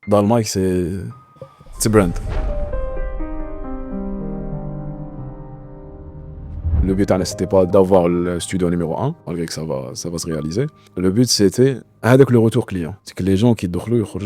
Dans le mic, c'est brand. Le but, c'était pas d'avoir le studio numéro 1, malgré que ça va se réaliser. Le but, c'était avec le retour client. C'est que les gens qui sortent,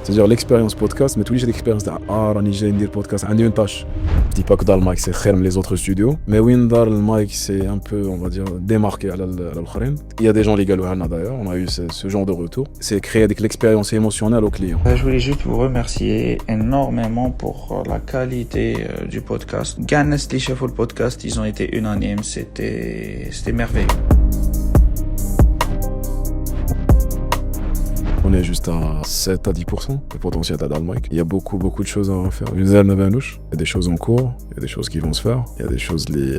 c'est-à-dire l'expérience podcast, mais toujours l'expérience de راني جاي ندير podcast, عندي une tâche. Je dis pas que dans le mic c'est خير من les autres studios, mais وين دار le mic c'est un peu, on va dire, démarqué على الآخرين. Il y a des gens qui قالوا لنا d'ailleurs, on a eu ce genre de retour. C'est créer l'expérience émotionnelle au client. Je voulais juste vous remercier énormément pour la qualité du podcast. كاع الناس اللي شافوا le podcast, ils ont été unanimes, c'était merveilleux. On est juste à 7 à 10% de potentiel à Dalmic. Il y a beaucoup de choses à faire. Il y a des choses en cours, il y a des choses qui vont se faire, il y a des choses qui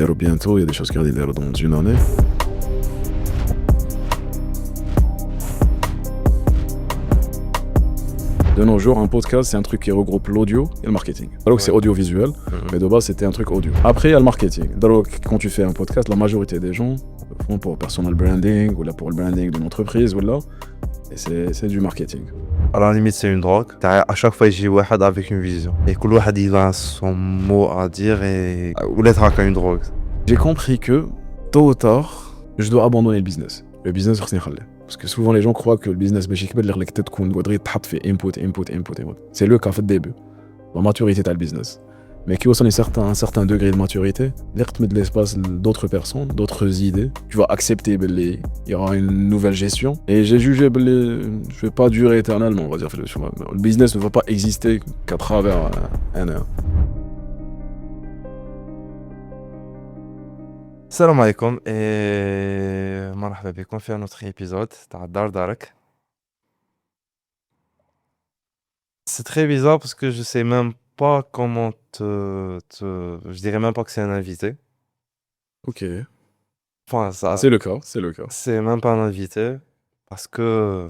vont bientôt, il y a des choses qui vont dans une année. De nos jours, un podcast, c'est un truc qui regroupe l'audio et le marketing. Alors que c'est audiovisuel, mais de base, c'était un truc audio. Après, il y a le marketing. Donc, quand tu fais un podcast, la majorité des gens le font pour personal branding, ou là pour le branding d'une entreprise, ou là. Et c'est du marketing. À la limite, c'est une drogue. À chaque fois, j'ai un avec une vision. Et que l'autre il a son mot à dire et ou l'être une drogue. J'ai compris que, tôt ou tard, je dois abandonner le business. Le business, parce que souvent les gens croient que le business, c'est le cas fait début. La maturité de le business. Mais qui aussi un certain degré de maturité, de l'espace d'autres personnes, d'autres idées. Tu vas accepter qu'il y aura une nouvelle gestion. Et j'ai jugé que je ne vais pas durer éternellement, on va dire. Le business ne va pas exister qu'à travers un an. Salam alaikum et marhaba bikoum في un autre épisode de Dar Darak. C'est très bizarre parce que je sais même pas comment je dirais même pas que c'est un invité. Ok. Enfin, ça, c'est le cas. C'est même pas un invité parce que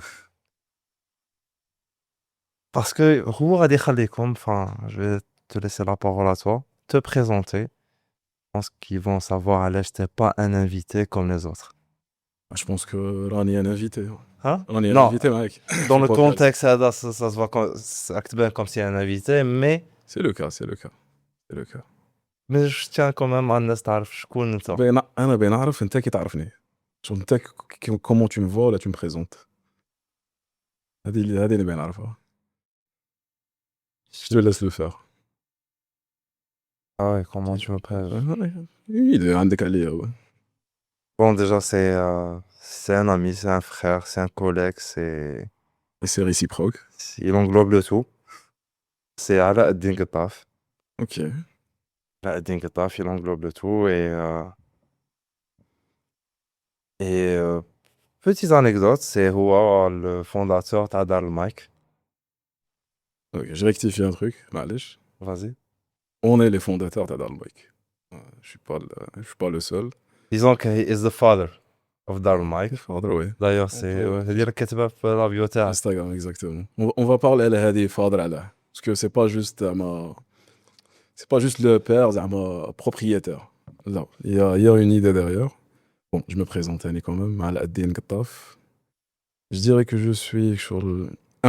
enfin, je vais te laisser la parole à toi, te présenter. Je pense qu'ils vont savoir à l'aise t'es pas un invité comme les autres. Je pense que là on est un invité. Hein? On est un Non, invité, mec. dans le contexte, ça se voit ça acte bien comme si un invité, mais c'est le cas. Mais je tiens quand même à الناس تعرف شكون انت. انا بين اعرف انت كي تعرفني. انت comment tu me vois là tu me présentes. هذه اللي بين اعرفها. Je te laisse le faire. Ah ouais, comment tu me présentes? Une idée عندك عليا. Bon, déjà c'est un ami, c'est un frère, c'est un collègue, c'est réciproque. Il englobe le tout. C'est Ala Ad-Din Qattaf. Ok. Ala Ad-Din Qattaf, il englobe le tout et petite anecdote, c'est Houa, le fondateur de Dar Mic. Ok, je rectifie un truc, معلش. Vas-y. On est les fondateurs de Dar Mic. Je suis pas le seul. Disons qu'il is the father of Dar Mic. Father, oui. D'ailleurs, c'est dire كتبها في la bio تاعك. Instagram, exactement. On va parler à هذه father على. Parce que c'est pas juste le père, c'est un propriétaire. Là, il y a une idée derrière. Bon, je me présente quand même, Ala Ad-Din Qattaf. Je dirais que je suis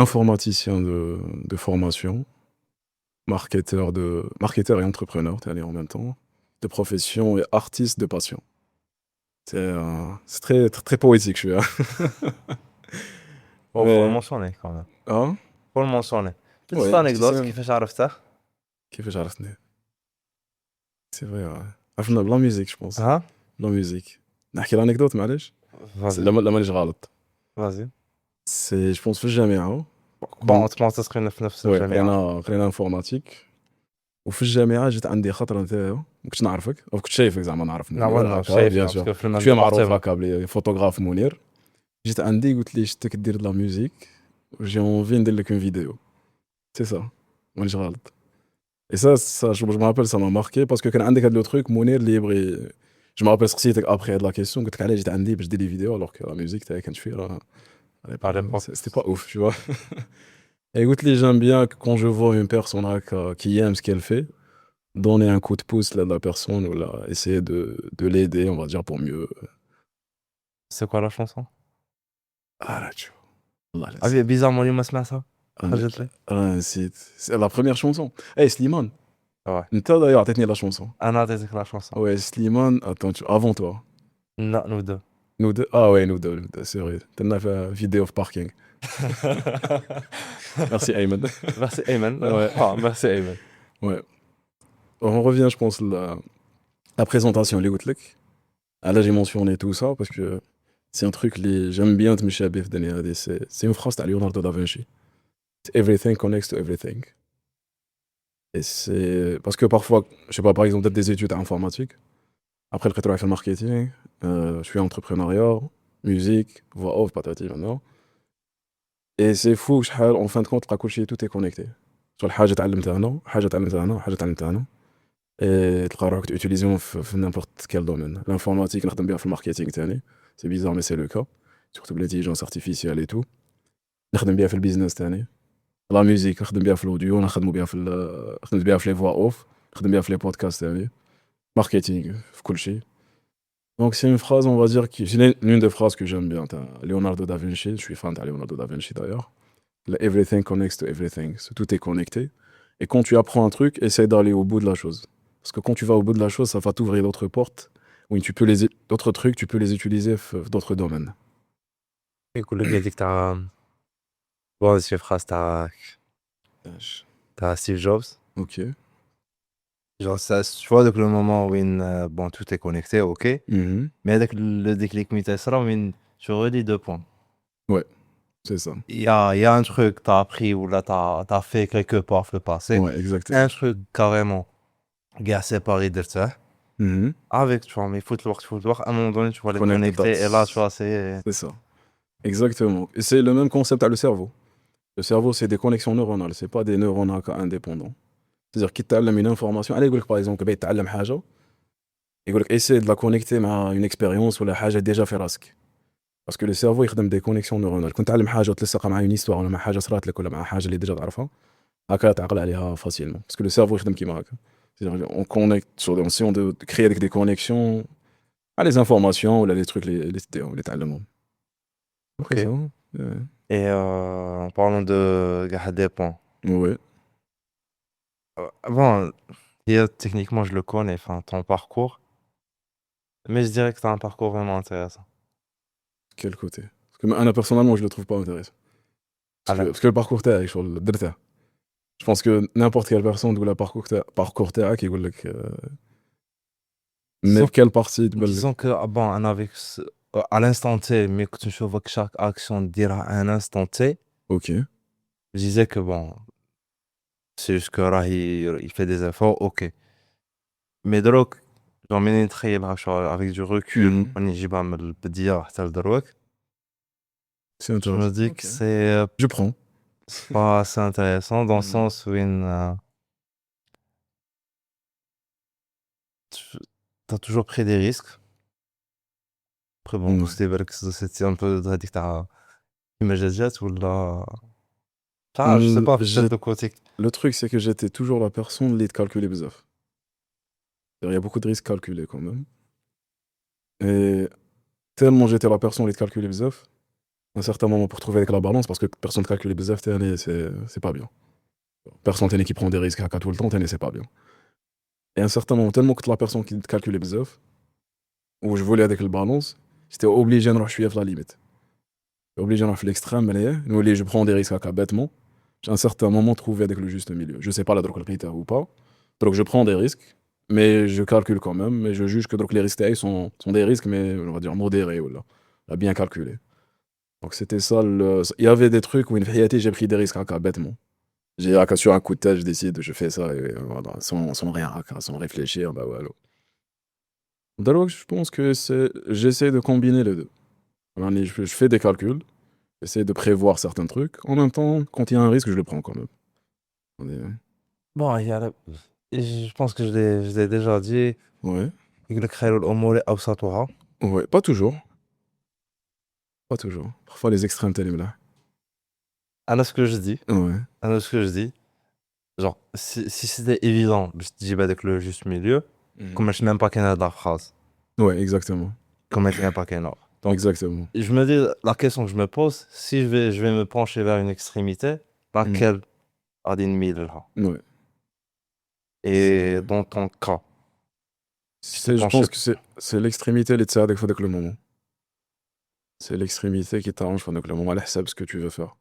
informaticien de formation, marketeur et entrepreneur, en même temps, de profession et artiste de passion. C'est très, très, très poétique, je suis là. Bon, faut le mentionner quand même. Hein? Faut le mentionner. Petite Ouais, anecdote, كيفاش عرفتها؟ كيفاش عرفتني؟ C'est vrai, عرفنا بلا musique, je pense. ها؟ بلا musique. نحكي l'anecdote, معليش؟ Vas-y. لما مانيش غلط. Vas-y. C'est, je pense, في الجامعة. Bon, automatiquement تسقينا في نفس الجامعة. قرينا انفورماتيك. وفي الجامعة جات عندي خطرة نتايا، ما كنتش نعرفك، أو كنت شايفك زعما نعرف لا والله شايفك شوية معروف هكا بلي فوتوغراف منير. جيت عندي قلت لي شفتك دير د لا ميوزيك وجي اونفي ندير لك اون فيديو. سي سا مانيش غلط. Et ça, je me rappelle, ça m'a marqué parce que quand on a dit le truc, Mounir libre. Je me rappelle ce que après la question que tu as dit, j'étais andi, je dis des vidéos alors que la musique, quand je fais là, c'était pas ouf, tu vois. Et écoute, j'aime bien que quand je vois une personne qui aime ce qu'elle fait, donner un coup de pouce là, de la personne ou là, essayer de l'aider, on va dire, pour mieux. C'est quoi la chanson? Ah là, tu vois. والله لا Ah, نسيت. bizarrement, اليوم ما سمعتها. أنا خرجت لي. نسيت. C'est la première chanson. Eh Slimane, Ouais. أنت d'ailleurs عطيتني la chanson. أنا عطيتك la chanson. Ouais, Slimane, attends, avant toi. لا nous deux. Nous deux. Ah ouais, nous deux, c'est vrai. T'en as fait une vidéo of parking. Merci Ayman. Merci Ayman. Ouais. Ah, merci Ayman. Ouais. On revient, je pense, la présentation, les gouttelecs. Ah là, j'ai mentionné tout ça parce que c'est un truc que j'aime bien de Mishabif Daniel. C'est une phrase de Leonardo da Vinci. Everything connects to everything. Et c'est parce que parfois, je sais pas, par exemple, peut-être des études informatiques. Après, le travail fait le marketing. Je suis entrepreneuriat, musique, voix off, patati maintenant. Et c'est fou, en fin de compte, tout est connecté. Sur الحاجة تعلمتها أنا، حاجة تعلمتها أنا، حاجة تعلمتها أنا. Et تلقى روحك تutiliser في n'importe quel domaine. L'informatique, نخدم بها في الماركتينغ تاني. C'est bizarre, mais c'est le cas. Surtout l'intelligence artificielle et tout. نخدم بها في البيزنس تاني. La musique, نخدم بها في الأوديو، نخدم بها خدمت بها في les voix off، نخدم بها في les podcasts تاني. Marketing, في كل شيء. Donc c'est une phrase, on va dire, c'est l'une des phrases que j'aime bien. Leonardo da Vinci, je suis fan de Leonardo da Vinci d'ailleurs. Everything connects to everything. Tout est connecté. Et quand tu apprends un truc, essaie d'aller au bout de la chose. Parce que quand tu vas au bout de la chose, ça va t'ouvrir d'autres portes. Oui, d'autres trucs, tu peux les utiliser dans d'autres domaines. يقول لك هذيك تاع bon شي phrase تاع Steve Jobs. Ok. Genre ça, tu vois, donc le moment où bon, tout est connecté, ok. Mhm. Mais avec le déclic mutation, tu redis 2 points. Ouais, c'est ça. Il y a un truc que tu as appris ou là tu as fait quelque part dans le passé. Ouais, exactement. Un truc carrément qui a séparé de ça. Mhm. Avec, tu vois, mais il faut le voir. À un moment donné, tu vois les Connect the connecter. dots. Et là, tu vois, c'est. C'est ça. Exactement. Et c'est le même concept à le cerveau. Le cerveau, c'est des connexions neuronales, c'est pas des neurones indépendants. C'est-à-dire qu'il t'allume une information. Allez, par exemple, il t'allume حاجة. يقول لك essaie de la connecter مع une expérience ولا حاجة déjà في راسك. Parce que le cerveau يخدم des connexions neuronales. كنت تعلم حاجة وتلصقها مع une histoire ولا مع حاجة صرات لك ولا مع حاجة اللي déjà تعرفها. هكا تعقل عليها facilement. Parce que le cerveau يخدم كيما هكا. C'est-à-dire on connecte sur on essaie de créer avec des connexions à les informations ou les trucs les تعلمهم. Ok. C'est ça. Et en parlant de des points. Ouais. Bon, techniquement, je le connais, enfin, ton parcours. Mais je dirais que tu as un parcours vraiment intéressant. Quel côté? Parce que moi, personnellement, je le trouve pas intéressant. Parce que le parcours تاعي شغل درته. Je pense que n'importe quelle personne تقول لها parcours تاعك يقول لك mais quelle partie تبان لك. Disons que bon, avec à l'instant T, mais que tu vois que chaque action dira à un instant T. Ok. Je disais que bon, c'est juste que là, il fait des efforts, ok. Mais de l'autre, j'en mets une très avec du recul, on y va me le dire, C'est je intéressant. me dis que c'est Je prends. pas assez intéressant dans le sens où tu as toujours pris des risques. Après, bon, c'était un peu de imaginaire ou là. Ah, je sais pas, peut-être de côté. Le truc, c'est que j'étais toujours la personne qui calculait bzaf. Il y a beaucoup de risques calculés quand même. Et tellement j'étais la personne qui calculait bzaf, à un certain moment pour trouver avec la balance, parce que personne ne calcule bzaf, c'est pas bien. Personne qui prend des risques à tout le temps, c'est pas bien. Et à un certain moment, tellement que la personne qui calculait bzaf, où je voulais avec la balance, j'étais obligé de rentrer à la limite. Obligé de rentrer à l'extrême, mais je prends des risques à bêtement. J'ai à un certain moment trouvé avec le juste milieu. Je sais pas la drogue ou pas. Donc je prends des risques, mais je calcule quand même, mais je juge que donc, les risques sont des risques, mais on va dire modérés, ou là, bien calculés. Donc c'était ça, il y avait des trucs où j'ai pris des risques à bêtement. J'ai sur un coup de tête, je décide, je fais ça, et voilà, sans rien, sans réfléchir, bah voilà. Donc je pense que j'essaie de combiner les deux. Alors, je fais des calculs, j'essaie de prévoir certains trucs, en même temps, quand il y a un risque, je le prends quand même. Bon, je pense que je l'ai déjà dit. Ouais. Ouais, pas toujours. Pas toujours. Parfois les extrêmes tels là. Alors ce que je dis. Ouais. Alors ce que je dis. Genre, si c'était évident, je te dis avec le juste milieu, comme je n'aime pas qu'il y ait de la phrase. Ouais, exactement. Comme je n'aime pas qu'il y ait Donc, Exactement. je me dis, la question que je me pose, si je vais me pencher vers une extrémité, laquelle a des mille là? Ouais. Et dans ton cas, Je pense que c'est l'extrémité اللي تساعدك في هذاك le moment. C'est l'extrémité qui t'arrange في هذاك le moment على حساب ce que tu veux faire.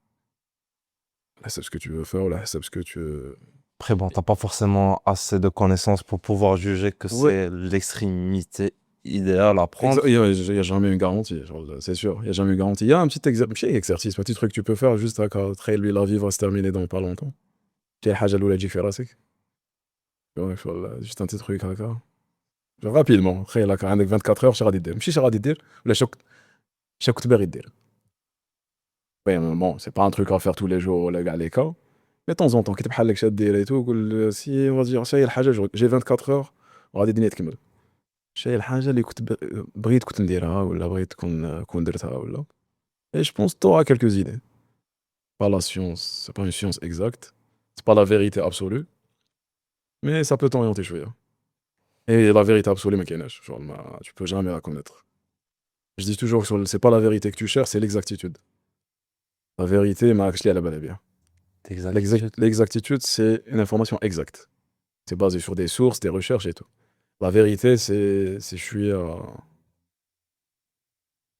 على حساب ce que tu veux faire ou على حساب ce que tu veux. après, bon, t'as pas forcément assez de connaissances pour pouvoir juger que Ouais. c'est l'extrémité idéale à prendre. Il y a jamais une garantie, genre, c'est sûr. Il y a jamais une garantie. Il y a un petit exercice, un petit truc que tu peux faire juste à lui la vie va se terminer dans pas longtemps. شي حاجة الأولى تجيك في راسك. Juste un petit truc هكا. Genre rapidement, تخيل هكا عندك 24 heures شي غادي دير ماشي شي غادي دير ولا شي كنت باغي دير. Bon, c'est pas un truc à faire tous les jours ولا كاع les cas. Mais de temps en temps كي تبحال لك شاد دير et tout قول si on va dire شي هي الحاجة j'ai 24 heures وغادي الدنيا تكمل. شي هي الحاجة اللي كنت بغيت كنت نديرها ولا بغيت كون درتها ولا. Et je pense que tu auras quelques idées. Pas la science, c'est pas une science exacte. C'est pas la vérité absolue. Mais ça peut t'orienter chouïa. Et la vérité absolue, mais genre, tu peux jamais la connaître. Je dis toujours que c'est pas la vérité que tu cherches, c'est l'exactitude. La vérité, elle est bien. L'exactitude, c'est une information exacte. C'est basé sur des sources, des recherches et tout. La vérité, c'est je suis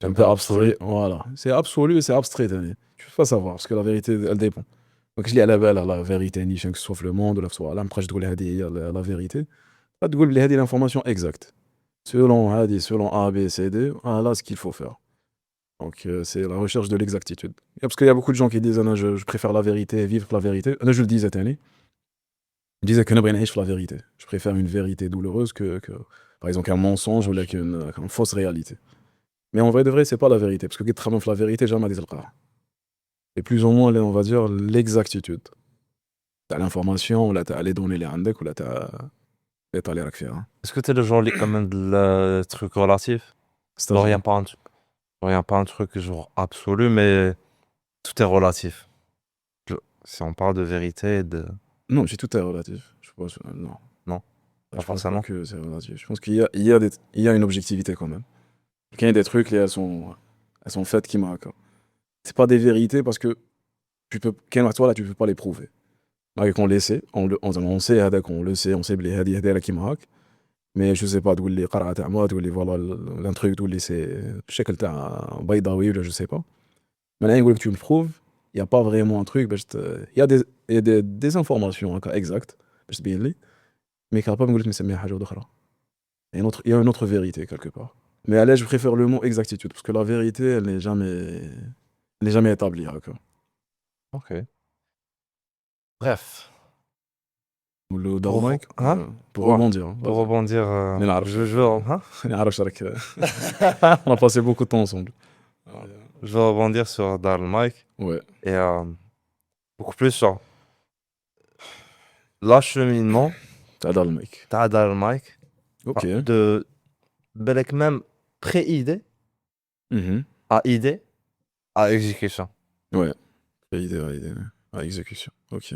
un peu abstrait. Voilà. C'est absolu et c'est abstrait. Tu peux pas savoir, parce que la vérité, elle dépend. Donc, je lis à la vérité, ni que ce soit le monde, ou la soit là, après, je dois la vérité. Pas de dire l'information exacte. Selon A, B, C, D, voilà ce qu'il faut faire. Donc, c'est la recherche de l'exactitude. Parce qu'il y a beaucoup de gens qui disent, je préfère la vérité, vivre la vérité. Je le disais, je disais que je la vérité. Je préfère une vérité douloureuse que par exemple, un mensonge ou qu'une fausse réalité. Mais en vrai de vrai, c'est pas la vérité. Parce que qui travaille la vérité, jamais des alqar. Et plus ou moins, on va dire, l'exactitude. T'as l'information, ou là, t'as les données, les عندك, ou là, t'as les racks. Est-ce que t'es le genre qui amène le truc relatif? Genre, rien pas un truc genre absolu, mais tout est relatif. Si on parle de vérité, Non, j'ai tout est relatif. Je pense, non. Non, pas forcément. Que c'est relatif. Je pense qu'il y a une objectivité quand même. Il y a des trucs, elles sont faites qui marquent. C'est pas des vérités parce que toi là, tu peux pas les prouver. On le sait, on sait, on sait les qui marquent. Mais je sais pas d'où les قرعة moi, d'où les voilà un truc d'où les c'est شكل تاع بيضاوي ولا je sais pas. Mais là, que tu me prouves, il y a pas vraiment un truc, il y a des informations exactes, mais capable de me dire حاجة أخرى. Il y a une autre vérité quelque part. Mais à l'aise, je préfère le mot exactitude, parce que la vérité, elle n'est jamais établie. Ok. Bref. Le Darmike, pour Ouais. rebondir. Pour rebondir, On a passé beaucoup de temps ensemble. je vais rebondir sur Darl Mike. Ouais. Et beaucoup plus sur l'acheminement T'as Darmike. t'as Darl Mike. Ok. De belek même pré-idée à idée à exécution. Ouais. Idée à exécution. Ok.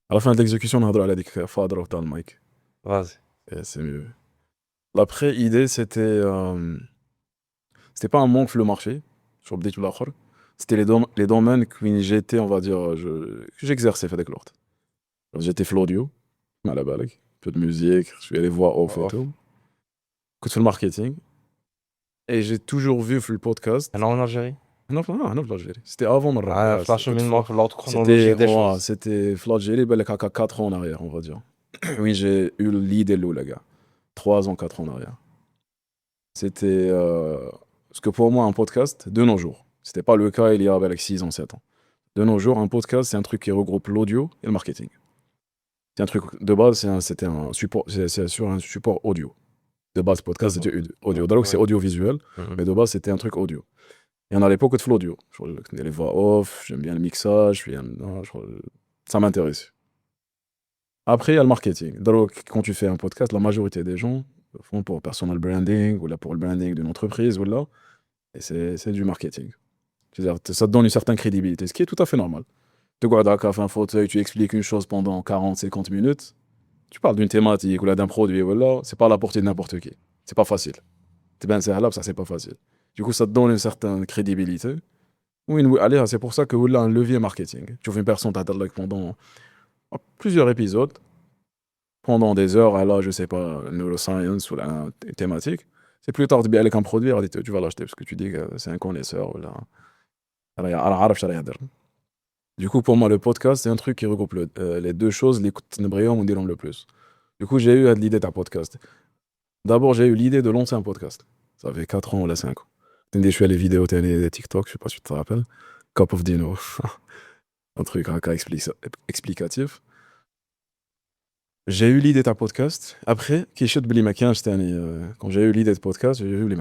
À la fin de l'exécution, on a droit à la Fadra ou Darmike. Vas-y. Et c'est mieux. La pré-idée, c'était pas un manque le marché. Sur le l'autre. C'était les domaines que j'étais, on va dire, j'exerçais avec l'ordre. J'étais l'audio, mal à balle, peu de musique, je suis allé voir off et tout. Écoute, le marketing. Et j'ai toujours vu le podcast. Alors en Algérie? Non, en Algérie. C'était avant mon rap. L'acheminement, l'autre chronologie des choses. C'était l'Algérie, il y a 4 ans en arrière, on va dire. Oui, j'ai eu l'idée, les gars. 3 ans, 4 ans en arrière. C'était. Parce que pour moi, un podcast, de nos jours, c'était pas le cas il y a avec 6 ans, 7 ans. De nos jours, un podcast, c'est un truc qui regroupe l'audio et le marketing. C'est un truc de base, c'était un support, c'est sur un support audio. De base, podcast, c'était audio. Donc, c'est audiovisuel, mais de base, c'était un truc audio. Et on a l'époque de l'audio. Les voix off, j'aime bien le mixage, ça m'intéresse. Après, il y a le marketing. Donc, quand tu fais un podcast, la majorité des gens font pour personal branding, ou là pour le branding d'une entreprise, ou là, et c'est du marketing. C'est-à-dire, ça te donne une certaine crédibilité, ce qui est tout à fait normal. Tu regardes à un fauteuil, tu expliques une chose pendant 40-50 minutes, tu parles d'une thématique ou là d'un produit, voilà, c'est pas à la portée de n'importe qui. C'est pas facile. C'est bien, c'est là, ça c'est pas facile. Du coup, ça te donne une certaine crédibilité. Oui, allez, c'est pour ça que vous avez un levier marketing. Tu vois une personne t'attend pendant plusieurs épisodes, pendant des heures, alors je sais pas, neuroscience ou la thématique. C'est plus tard, tu bien avec un produit, alors tu vas l'acheter parce que tu dis que c'est un connaisseur ou là. Alors, عارف شرا يهدر. Du coup, pour moi, le podcast, c'est un truc qui regroupe les deux choses, les on diront le plus. Du coup, j'ai eu l'idée d'un podcast. D'abord, j'ai eu l'idée de lancer un podcast. Ça fait 4 ans ou là 5 ans. Je suis allé vidéo télé, des TikTok, je sais pas si tu te rappelles. Cup of Dino. Un truc explicatif. J'ai eu l'idée d'un podcast. Après, quand j'ai eu l'idée de podcast, j'ai eu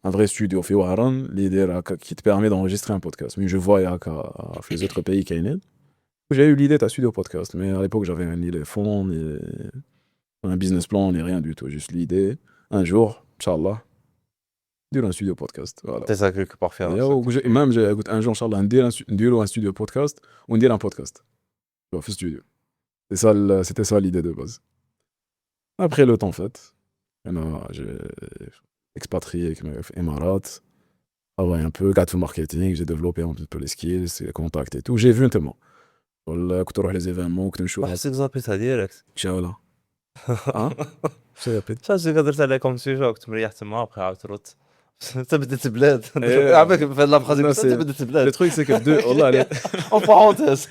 un vrai studio في وهران l'idée qui te permet d'enregistrer un podcast. Mais je vois les autres pays qui j'ai eu l'idée d'un studio podcast. Mais à l'époque, j'avais ni les fonds, ni un business plan, ni rien du tout. Juste l'idée. Un jour, Inch'Allah, dire un studio podcast. Voilà. C'est ça quelque part faire. Même j'ai écouté un jour, Inch'Allah, dire un studio podcast ou dire un podcast. Tu vois, studio. C'était ça l'idée de base. Après le temps fait, j'ai expatrié avec mes Émirats, travaillé un peu, gâteau marketing, j'ai développé un peu les skills, les contacts et tout. J'ai vu un peu. كنت نروح les événements, كنت نشوف. حسيت زابيتها ديريكت شاولا. اه شايبت. شاجي قدرت عليكم سيجا كنت مريح تما ابخي عاود ترد تبدت بلاد عافاك في هاد لابخاز تبدت بلاد. Le truc c'est que والله en parenthèse.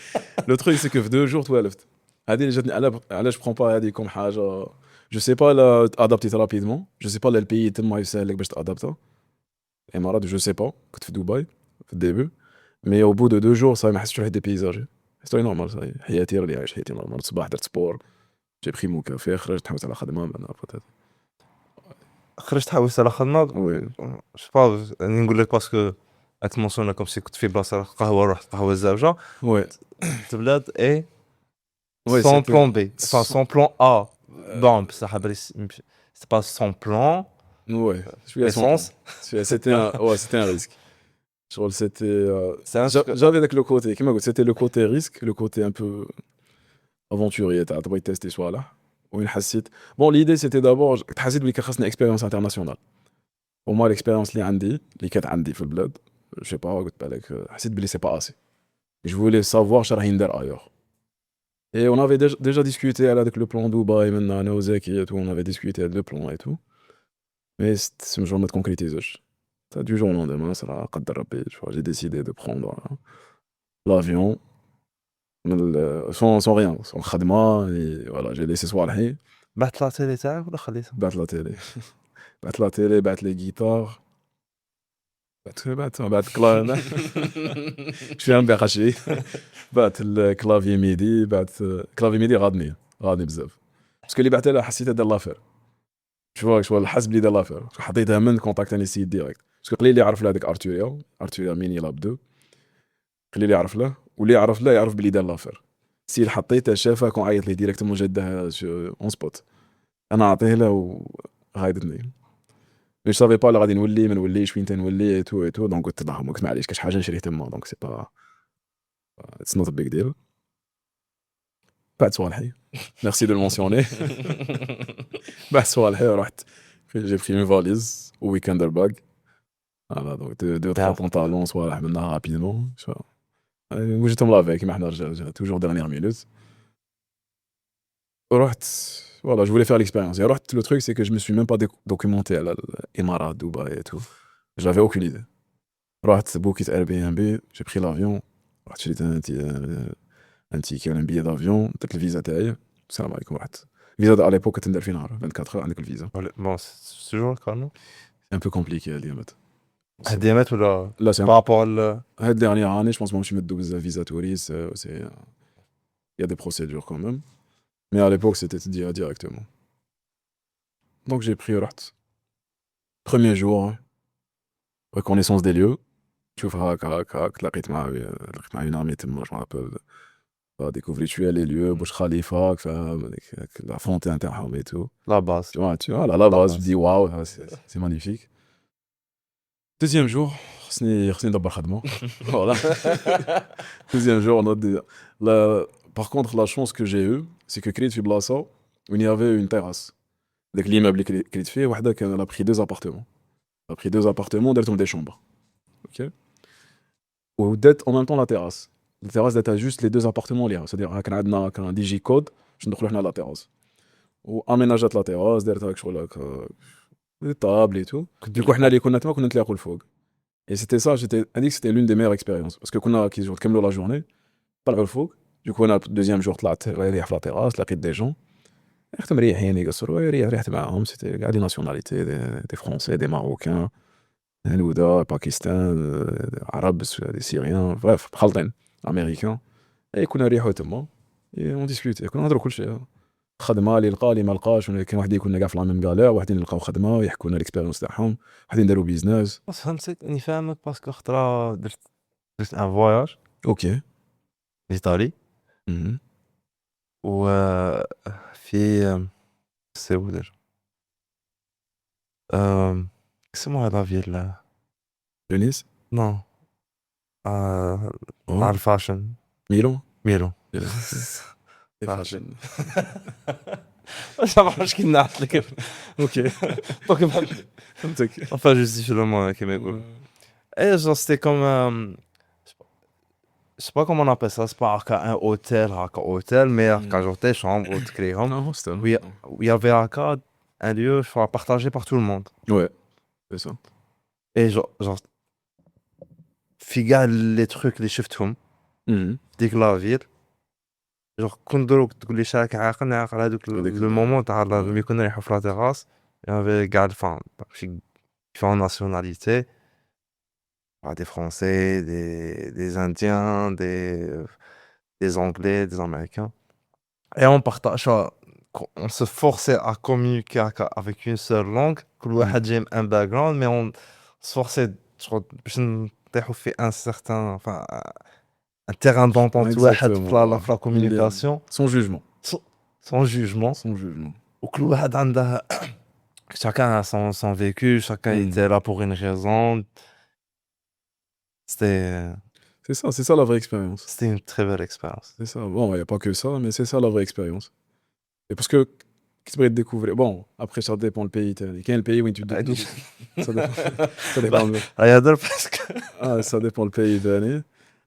Le truc c'est que في 2 jours توالفت. هذه اللي جاتني علاش برون با هذه كوم حاجه جو سي با لا ادابتيت رابيدمون جو سي با لا البيي تما يسهل لك باش تادابتا الامارات جو سي با كنت في دبي في الديبي مي او بو دو 2 jours صاي ما حسيتش واحد دي بيزاج ستوري نورمال صاي حياتي راني عايش حياتي نورمال الصباح درت سبور جي بري مون كافي خرجت حوست على خدمه انا بوتيت خرجت حوست على خدمه وي جو با نقول لك باسكو راك تمونسيون كوم سي كنت في بلاصه قهوه رحت قهوه الزاوجه وي تبلاد اي وي sans plan B enfin sans plan A bon بصح c'est pas sans plan ouais essence c'était un risque j'avais avec le côté c'était le côté risque le côté un peu aventurier t'as envie de tester soit là وين حسيت bon l'idée c'était d'abord حسيت بلي خاصني expérience internationale pour moi l'expérience اللي كانت عندي في البلاد je sais pas قلت بالك حسيت بلي c'est pas assez je voulais savoir شنو راح يندار ailleurs. Et on avait déjà discuté avec le plan Dubaï, maintenant, Naozaki et tout, on avait discuté de plan et tout. Mais c'est un jour de concrétiser. Ça, du jour au lendemain, ça a قدر ربي, tu vois, j'ai décidé de prendre l'avion sans rien, sans khadma, et voilà, j'ai laissé صوالحي. بعت لا تيلي تاعك ولا خليتها؟ بعت لا تيلي. بعت لا تيلي, بعت لي جيتار. بعت كلافي. Je suis un berraché. بعت الكلافي ميدي بعت كلافي ميدي غادني بزاف باسكو اللي بعتها له حسيتها دار لافير شو الحس بلي دار لافير حطيتها من كونتاكتاني السيد ديريكت باسكو قليل اللي يعرف له هذاك ارتوريا ميني لاب 2 قليل اللي يعرف له واللي يعرف له يعرف بلي دار لافير سي حطيتها شافها كون عيط لي ديريكتومون جدها اون سبوت انا اعطيه له وغايدتني مي سافي با لا غادي نولي ما نوليش وين تنولي اي تو دونك قلت لهم معليش كاش حاجه نشري تما دونك سي با It's not a big deal. Pas de صوالحي. Merci de le mentionner. Pas de صوالحي رحت. J'ai pris une valise au weekender bag. Voilà, donc 2-3 pantalons صوالح منها rapidement. وجيتهم لافي كيما حنا رجال toujours dernière minute. رحت voilà, je voulais faire l'expérience. Et رحت le truc c'est que je me suis même pas documenté à l'Émirat, Dubaï et tout. J'avais aucune idée. رحت بوكيت Airbnb, j'ai pris l'avion. رحت شريت ان تيكي ولا بيي دافيون درت الفيزا تاعي السلام عليكم رحت الفيزا على ليبوك تندر في نهار 24 عندك الفيزا بون سي توجور كارنو ان بو كومبليكي اليامات هديمات ولا لا سي بارابور هاد ديرنيير اني جو بونس ماشي مدو بزاف فيزا توريست سي يا دي بروسيدور كون ميم مي على ليبوك سيتي ديريكتومون دونك جي بري رحت premier jour reconnaissance des lieux تشوف هاك لقيت مع une armée تما جو مابل découvrir les lieux Burj Khalifa فاهم la fontaine تاعهم et tout la base tu vois la base je dis waouh c'est magnifique deuxième jour خصني ندبر خدمه voilà deuxième jour par contre la chance que j'ai eu c'est que كريت في بلاصه où il y avait une terrasse داك l'immeuble اللي كريت فيه وحده كان elle a pris 2 appartements J'ai pris 2 appartements, درتهم des chambres. OK. ودات en même temps la terrasse. La terrasse داتها juste les 2 appartements ليها. C'est-à-dire كان عندنا كان دي جي كود باش ندخلوا حنا la terrasse. واميناجات لا terrasse دارتها شغل هكا des tables et tout. Du coup حنا اللي كنا تما كنا نتلاقوا الفوق. Et c'était ça, هذيك c'était l'une des meilleures expériences parce que كنا كي نكملوا la journée طلعوا الفوق. Du coup انا deuxième jour طلعت ريح في la terrasse لقيت des gens. ريحتهم مريحين يقصروا ريحت معاهم سيتي كاع دي ناسيوناليتي دي فرونسي دي ماروكان هنودا باكستان عرب دي سيريان بريف مخلطين امريكان اي كنا نريحو تما اون ديسكوتي كنا نهضرو كلشي خدمه اللي لقى اللي ما لقاش كاين واحد يكون كاع في لا ميم غالير واحدين يلقاو خدمه يحكوا لنا الاكسبيريونس تاعهم واحدين داروا بيزنس فهمتك اني فاهمك باسكو خطره درت ان فواياج اوكي لايطالي و في سي ودر اسمها لا فيل تونس نو مع الفاشن ميلون ميلون فاشن واش عرفتش كي نعرف لك اوكي دونك فهمتك enfin justifie كيما يقول اي genre c'était comme je sais pas comment on appelle ça, c'est pas un hôtel, mais quand j'étais chambre ou تكريهم non c'était où il y avait un lieu partagé par tout le monde. ouais c'est ça Et genre في كاع les trucs اللي شفتهم ديك لا فيل genre كون دروك تقول لي شاك عاقل هذوك لو مومون تاع ملي كنا نروحو في لا تيراس يافي كاع الفان شي différentes nationalités, des Français, des Indiens, des Anglais, des Américains. Et on partage, on se forçait à communiquer avec une seule langue. كل واحد جاي un background, mais on se forçait باش نطيحوا في un certain, enfin, un terrain d'entente واحد في la communication. sans jugement Sans jugement. sans jugement وكل واحد عنده chacun a son vécu, chacun était là pour une raison. c'est ça la vraie expérience. C'était une très belle expérience. C'est ça. Bon, il n'y a pas que ça, mais c'est ça la vraie expérience. Et parce que, qu'est-ce que tu découvrir? Bon, après, ça dépend le pays. Quel est le pays où tu découvres? Ça dépend. Ça dépend le pays d'année.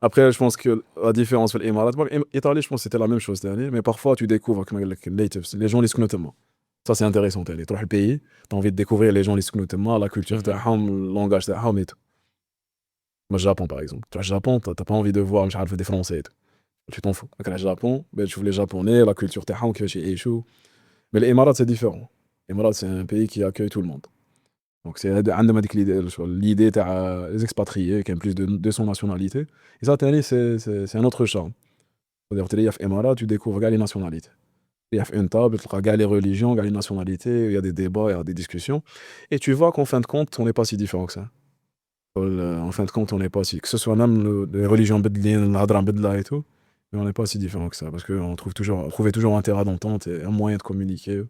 Après, je pense que la différence avec l'Émirat, l'Italie, je pense que c'était la même chose d'année, mais parfois tu découvres les gens les notamment. Ça, c'est intéressant. Tu vois le pays, tu as envie de découvrir les gens les notamment, la culture, le langage, et tout. Moi, le Japon, par exemple. Tu vois, le Japon, tu n'as pas envie de voir des Français et tout. Tu t'en fous. Le Japon, tu vois les Japonais, la culture, mais l'Émirat, c'est différent. L'Émirat, c'est un pays qui accueille tout le monde. Donc, c'est l'idée des expatriés, qui ont plus de 200 nationalités. Et ça, c'est un autre charme. C'est-à-dire, tu es en Émirat, tu découvres les nationalités. Il y a une table, tu regardes les religions, les nationalités, il y a des débats, il y a des discussions. Et tu vois qu'en fin de compte, on n'est pas si différent que ça. En fin de compte, on n'est pas si... Que ce soit même les religions bedlines, l'adran bedla et tout, mais on n'est pas si différent que ça. Parce qu'on trouvait toujours un terrain d'entente et un moyen de communiquer.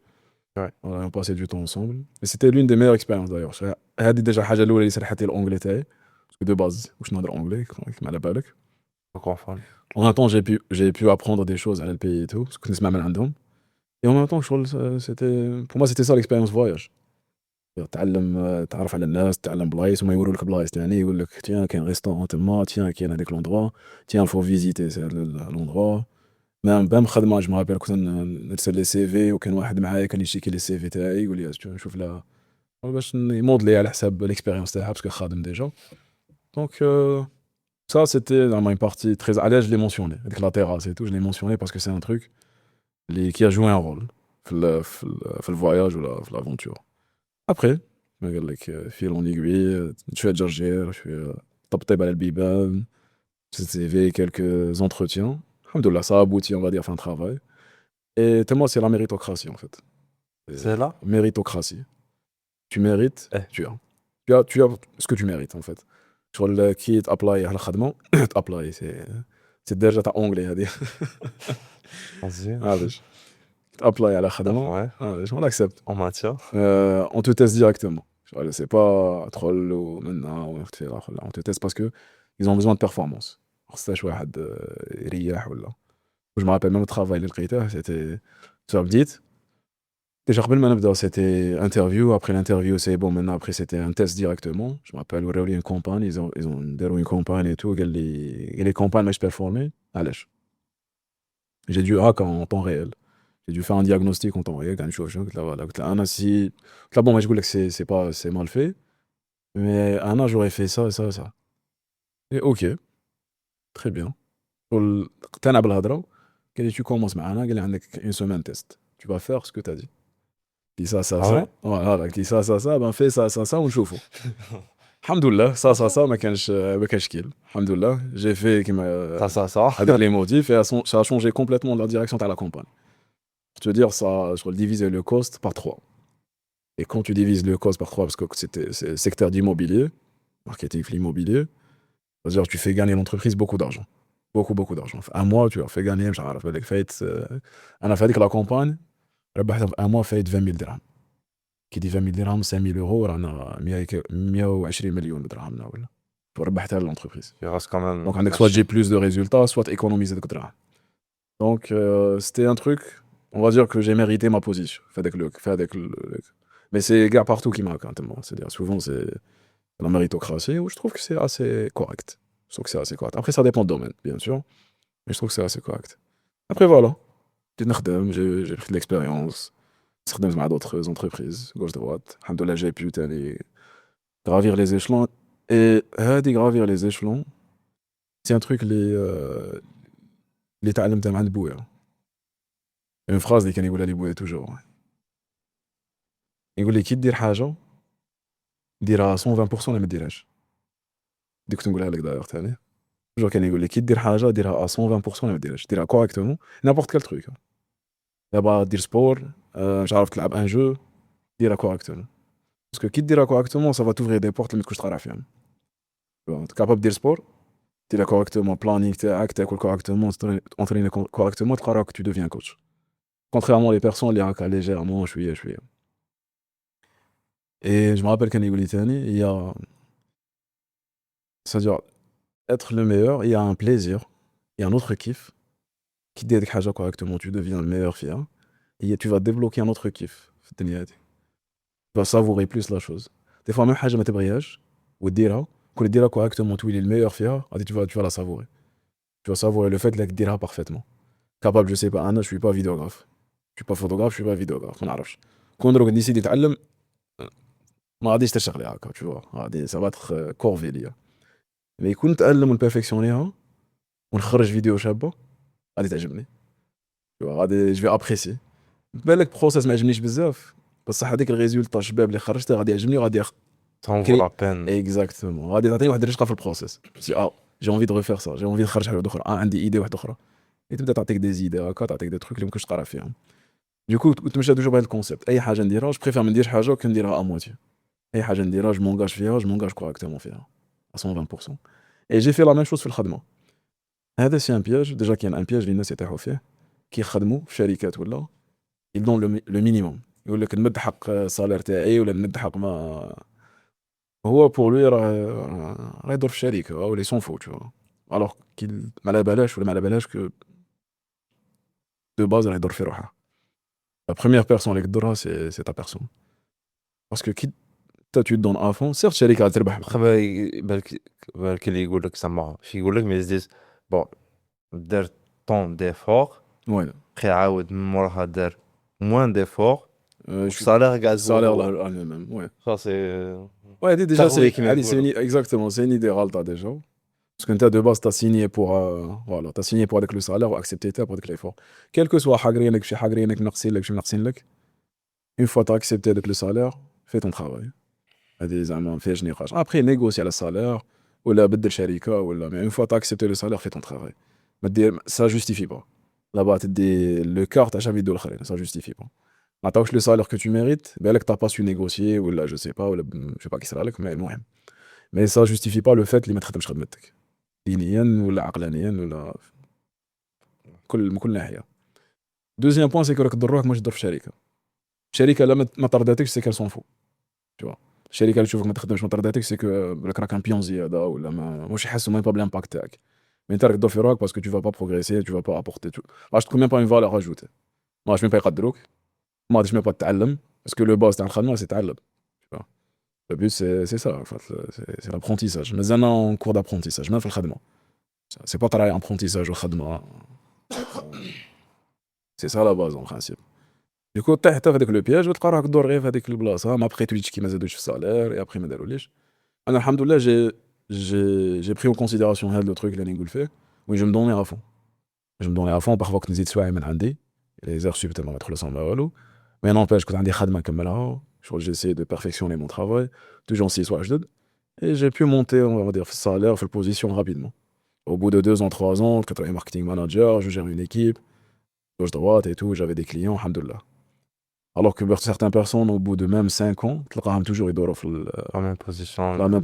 Ouais. On passait du temps ensemble. Et c'était l'une des meilleures expériences d'ailleurs. هذه déjà الحاجة الأولى اللي سرحت لي الأونجلي تاعي. Parce que de base, واش نهضر أونجلي كما على بالك. En même temps, j'ai pu apprendre des choses à le pays et tout, parce que نسمع من عندهم. Et en même temps, pour moi, c'était ça l'expérience voyage. تعرف على الناس تعلم بلايص وما يوروا لك بلايص ثاني يقول لك تيان كاين ريستورون تما تيان كاين هذاك لوندروا تيان فو فيزيتي لوندروا ميم خدمه جو مابيل كنت نرسل لي سي في وكان واحد معايا كان يشيكي لي سي في تاعي يقول لي شوف لا باش يمودلي على حساب ليكسبيريونس تاعها باسكو خادم ديجا دونك ça c'était vraiment une partie très à l'aise je l'ai mentionné avec la terrasse et tout je l'ai mentionné parce que c'est un truc qui a joué un rôle في le voyage ou l'aventure. Après, قال لك fil en aiguille, شوية جرجير شوية طبطب على البيبان CV, quelques entretiens. Alhamdoulilah, ça aboutit, on va dire, fin de travail. Et tellement, c'est la méritocratie, en fait. C'est là Méritocratie. Tu mérites, tu as ce que tu mérites, en fait. Sur le qui apply à la khadma, apply, c'est déjà ta anglais, à dire. Vas-y. Apply à la khadma, ouais. On accepte. En matière on te teste directement. C'est pas troll ou maintenant, on te teste parce que ils ont besoin de performance. C'est واحد يريح ولا. Je me rappelle même le travail اللي لقيته, c'était sur بديت Déjà, قبل ما نبدا, c'était interview. Après l'interview, c'est bon. Maintenant, après, c'était un test directement. Je me rappelle, وراو لي une campagne. Ils ont داروا une campagne et tout. قال لي campagne ماش performé. علاش؟ J'ai dû hack en temps réel. J'ai dû faire un diagnostic en temps réel. قاعد نشوف شنو. قلت له voilà. قلت له أنا si. قلت له bon, moi je voulais que c'est pas c'est mal fait. Mais Anna, j'aurais fait ça et ça et ça. Et ok, très bien. اقتنع بالهضره. قال لي tu commences معنا. قال لي عندك une semaine test. Tu vas faire ce que tu as dit. Dis ça, ça, Ah ça. ouais? Voilà, dis ça, ben fais ça, ونشوفوا. Alhamdoulilah, ça, ما كانش كيل. Alhamdoulilah, j'ai fait Ça. avec les modifs et ça a changé complètement la direction de la campagne. Pour te dire, ça, je divisais le cost par 3. Et quand tu divises le cost par 3, parce que c'est secteur d'immobilier, marketing l'immobilier, c'est-à-dire tu fais gagner l'entreprise beaucoup d'argent. Beaucoup d'argent. Un mois, tu as fait gagner, مش عارف بالك فايت انا في هذيك لا كومباني ربحت في un mois فايت 20 000 درهم. كي دي 20 000 درهم 5000 اورو رانا 120 مليون درهم ولا ربحتها للونتربريز. Il reste quand même. Donc عندك soit j'ai plus de résultats, soit économiser دوك الدراهم. Donc c'était un truc, on va dire que j'ai mérité ma position. Mais c'est gars partout qui marquent hein, tellement. C'est-à-dire souvent c'est la méritocratie où je trouve que c'est assez correct. Je trouve que c'est assez correct. Après ça dépend du domaine, bien sûr, mais je trouve que c'est assez correct. Après voilà, j'ai pris de l'expérience. خدمت مع d'autres entreprises gauche droite. Alhamdoulilah, j'ai pu aller gravir les échelons. Et gravir les échelons, c'est un truc اللي تعلمته من عند بويا. Une phrase اللي كان يقولها لي بويا toujours. يقول لي كي دير حاجة ديرها 120% ولا ما ديرهاش. دي كنت نقولها لك دايوغ ثاني. toujours كان يقول لي كي دير حاجة ديرها 120% ولا ما ديرهاش. ديرها correctement, n'importe quel truc. دابا دير سبور, مش عارف تلعب ان جو, ديرها كوريكتومون. باسكو كي ديرها كوريكتومون سا فا توفري دي بورت اللي ما تكونش تقرا فيهم. انت كاباب دير سبور, ديرها كوريكتومون, بلانينغ تاعك, تاكل كوريكتومون, تونتريني كوريكتومون, تقرا راك تو دوفيان كوتش. كونتريرمون لي بيرسون اللي هكا ليجيرمون شويه. اي جو مابيل كان يقول لي ثاني هي c'est-à-dire être le meilleur, il y a un plaisir, il y a un autre kiff. Qui دير ديك حاجه كوريكتومون, tu deviens le meilleur فيها. Et tu vas débloquer un autre kiff في الدنيا هادي. Tu vas savourer plus la chose. Des fois même حاجه ما تبغيهاش وديرها, كون ديرها correctement تولي le meilleur فيها, tu vas la savourer. Tu vas savourer le fait que ديرها parfaitement. Capable, je sais pas, انا je suis pas vidéographe. Je suis pas photographe, je suis pas vidéographe, ما نعرفش. كون دروك نسيت نتعلم ما غاديش تشتغل هكا, tu vois. غادي ça va être corvée ليا. mais كون نتعلم ونبيرفكسيونيها ونخرج فيديو شابه غادي تعجبني. tu vois, غادي je vais apprécier. بالك بروسيس ما عجبنيش بزاف, بصح هذيك الريزولطا شباب اللي خرجته غادي يعجبني وغادي Ça en vaut la peine. اكزاكتومون. غادي تعطيني واحد الرشقه في البروسيس. جي اونفي دو ريفير سا, جي اونفي نخرج حاجه اخرى, عندي ايدي واحده اخرى. تبدا تعطيك دي زيدي هكا, تعطيك دي تروك اللي ممكنش تقرا فيهم. دوكو كنت ماشي توجور بهذا الكونسيبت. اي حاجه نديرها جو بريفير ما نديرش حاجه كي نديرها اموتي. اي حاجه نديرها جو مونغاج فيها, جو مونغاج كوريكتومون فيها 120%. اي جي في لا ميم شوز في الخدمه. هذا سي ان بياج, ديجا كاين ان بياج اللي الناس يطيحوا فيه كي يخدموا في شركات ولا ils donnent le minimum. يقول لك نمد حق الصالير تاعي ولا نمد حق ما هو بور لوي راه يدور في الشركه ولا سون فو, tu vois. alors qu'il ما على بالاش ولا ما على بالاش كو دو باز راه يدور في روحه. la première personne اللي تدورها c'est ta personne. parce que كي tu te donnes à fond, certes الشركه تربح. بالك اللي يقول لك سما شي يقول لك مي زيس بون دار طون ديفور ouais خي عاود من موراها دار موان ديفور الصالير قاعد salaire là même ouais ça c'est ouais déjà تغوي c'est كيما يقولوا. exactement c'est une idée غلطه déjà. Parce que de base, tu as signé pour voilà, tu as signé pour avec le salaire ou accepter pour avec l'effort. Quel que soit حاجرينك شي حاجرينك ناقصين لك, une fois tu as accepté avec le salaire, fais ton travail. هذه زعما ما فيهاش نقاش. Après négocie على السالير ولا بدل شركه ولا, mais une fois tu as accepté le salaire, fais ton travail. ما دير ça justifie pas. Là-bas تدي le quart تاع شحال يدو الاخرين, ça justifie pas. ما تعطوش le salaire que tu mérites, بالك t'as pas su négocier ولا je sais pas ولا je sais pas كي صرا لك, mais المهم. Mais ça justifie pas le fait اللي ما تخدمش خدمتك. دينيا ولا عقلانيا ولا من كل ناحيه. دوزيام بوين سي كو راك تضر روحك ماش تضر في شركه لا ما طرداتكش سي كال سون فو, tu vois. الشركه اللي تشوفك ما تخدمش ما طرداتكش سي كو راك ان بيون زياده ولا ماش يحسوا ميم با بالامباكت تاعك. مي انت راك تضر في روحك باسكو tu vas pas progresser, tu vas pas apporter, tu vas تكون ميم با اون فالور اجوتي, ماش ميم با يقدروك, ما غاديش ميم با تتعلم باسكو لو باز تاع الخدمه سي تعلم. Le but, c'est ça, en fait, c'est l'apprentissage. Mais on est en cours d'apprentissage, même dans le khadma. C'est pas pareil, apprentissage au khadma. C'est ça la base, en principe. Du coup, tu as fait le piège, tu as doré avec le blas, mais après tu dis qu'il m'a donné le salaire, et après, il m'a donné le alhamdoulilah, j'ai pris en considération le truc, le fait. Oui, je me donnais à fond. Je me donnais à fond, parfois, que nous étions à les heures sup, tu mettre le 100 €. Mais n'empêche, quand tu as des khadma comme là, j'ai essayé de perfectionner mon travail, toujours 6 ou 8, et j'ai pu monter, on va dire, le salaire, la position rapidement. Au bout de 2 ans, 3 ans, je suis marketing manager, je gère une équipe, gauche droite et tout, j'avais des clients, alhamdoulilah. Alors que certaines personnes, au bout de même 5 ans, toujours ils doivent la même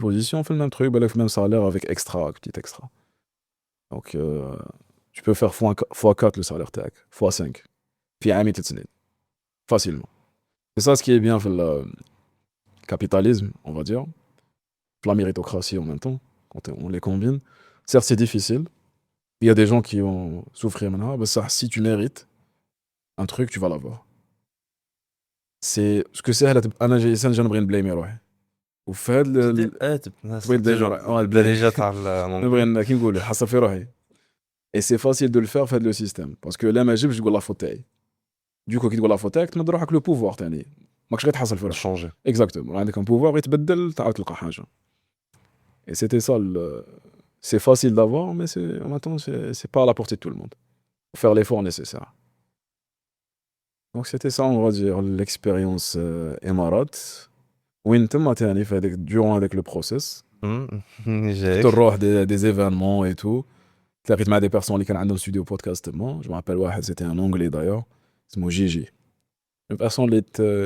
position, fait le même truc, le même salaire avec extra, petit extra. Donc, tu peux faire x4 le salaire tag, x5. Puis à 3 facilement. C'est ça ce qui est bien dans le capitalisme, on va dire, la méritocratie en même temps, quand on les combine. Certes, c'est difficile. Il y a des gens qui vont souffrir maintenant, mais ça, si tu mérites un truc, tu vas l'avoir. C'est ce que c'est. انا جاي انسان نبغي نبليمي روحي وفي هذا البلاريجه تاع نبغي كي نقول حصل في روحي. Et c'est facile de le faire في هذا le système parce que là ما جبش تقول لا فوت تاعي. Du coup كي تقول لا فوت تاعك تمد روحك لو بوفوار تاعي ماكش غير تحصل في روحك changer. Exactement. عندك un pouvoir يتبدل تعاود تلقى حاجه. Et c'était ça c'est facile d'avoir mais c'est en même temps c'est pas à la portée de tout le monde. Faut faire l'effort nécessaire. Donc c'était ça, on va dire, l'expérience Emarat. وين تما تاني في هذاك durant avec le process. تروح des événements et tout. تلاقيت مع des personnes اللي كان عندهم studio podcast تما. Je me rappelle واحد, c'était un anglais d'ailleurs. اسمه Gigi. Une personne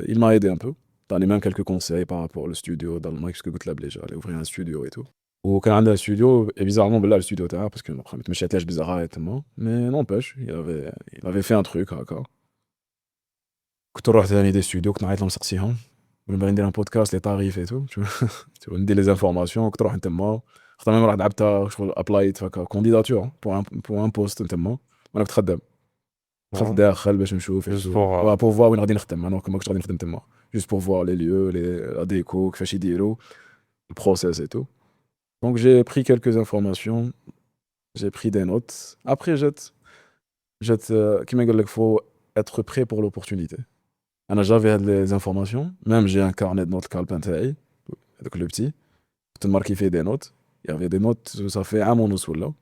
il m'a aidé un peu. Donné même quelques conseils par rapport au studio dans le mic, parce que قلت له بلي j'allais ouvrir un studio et tout. وكان عنده studio et bizarrement بالله le studio تاعه parce que ما مشيتلاش بزاف تما. Mais n'empêche, il avait fait un truc هكا. كنت نروح ثاني دي ستوديو كنت نعيط لهم نسقسيهم ونبغي ندير ان بودكاست لي طاريف اي تو ندير لي زانفورماسيون كنت نروح نتما خاطر ميم راه لعبتها شغل ابلايت هكا كونديداتور بور ان بوست نتما وانا كنت خدام دخلت داخل باش نشوف بور فوا وين غادي نخدم انا ما كنتش غادي نخدم تما جوست بور فوا لي ليو لي ديكو كيفاش يديروا البروسيس اي تو دونك جي بري كيلكو انفورماسيون جي بري دي نوت ابري جات كيما نقول لك فو être prêt pour l'opportunité. J'avais les informations, même j'ai un carnet de notes calepin تاعي avec le petit. كنت marqué fait des notes. Il y avait des notes, ça fait un mois ولا.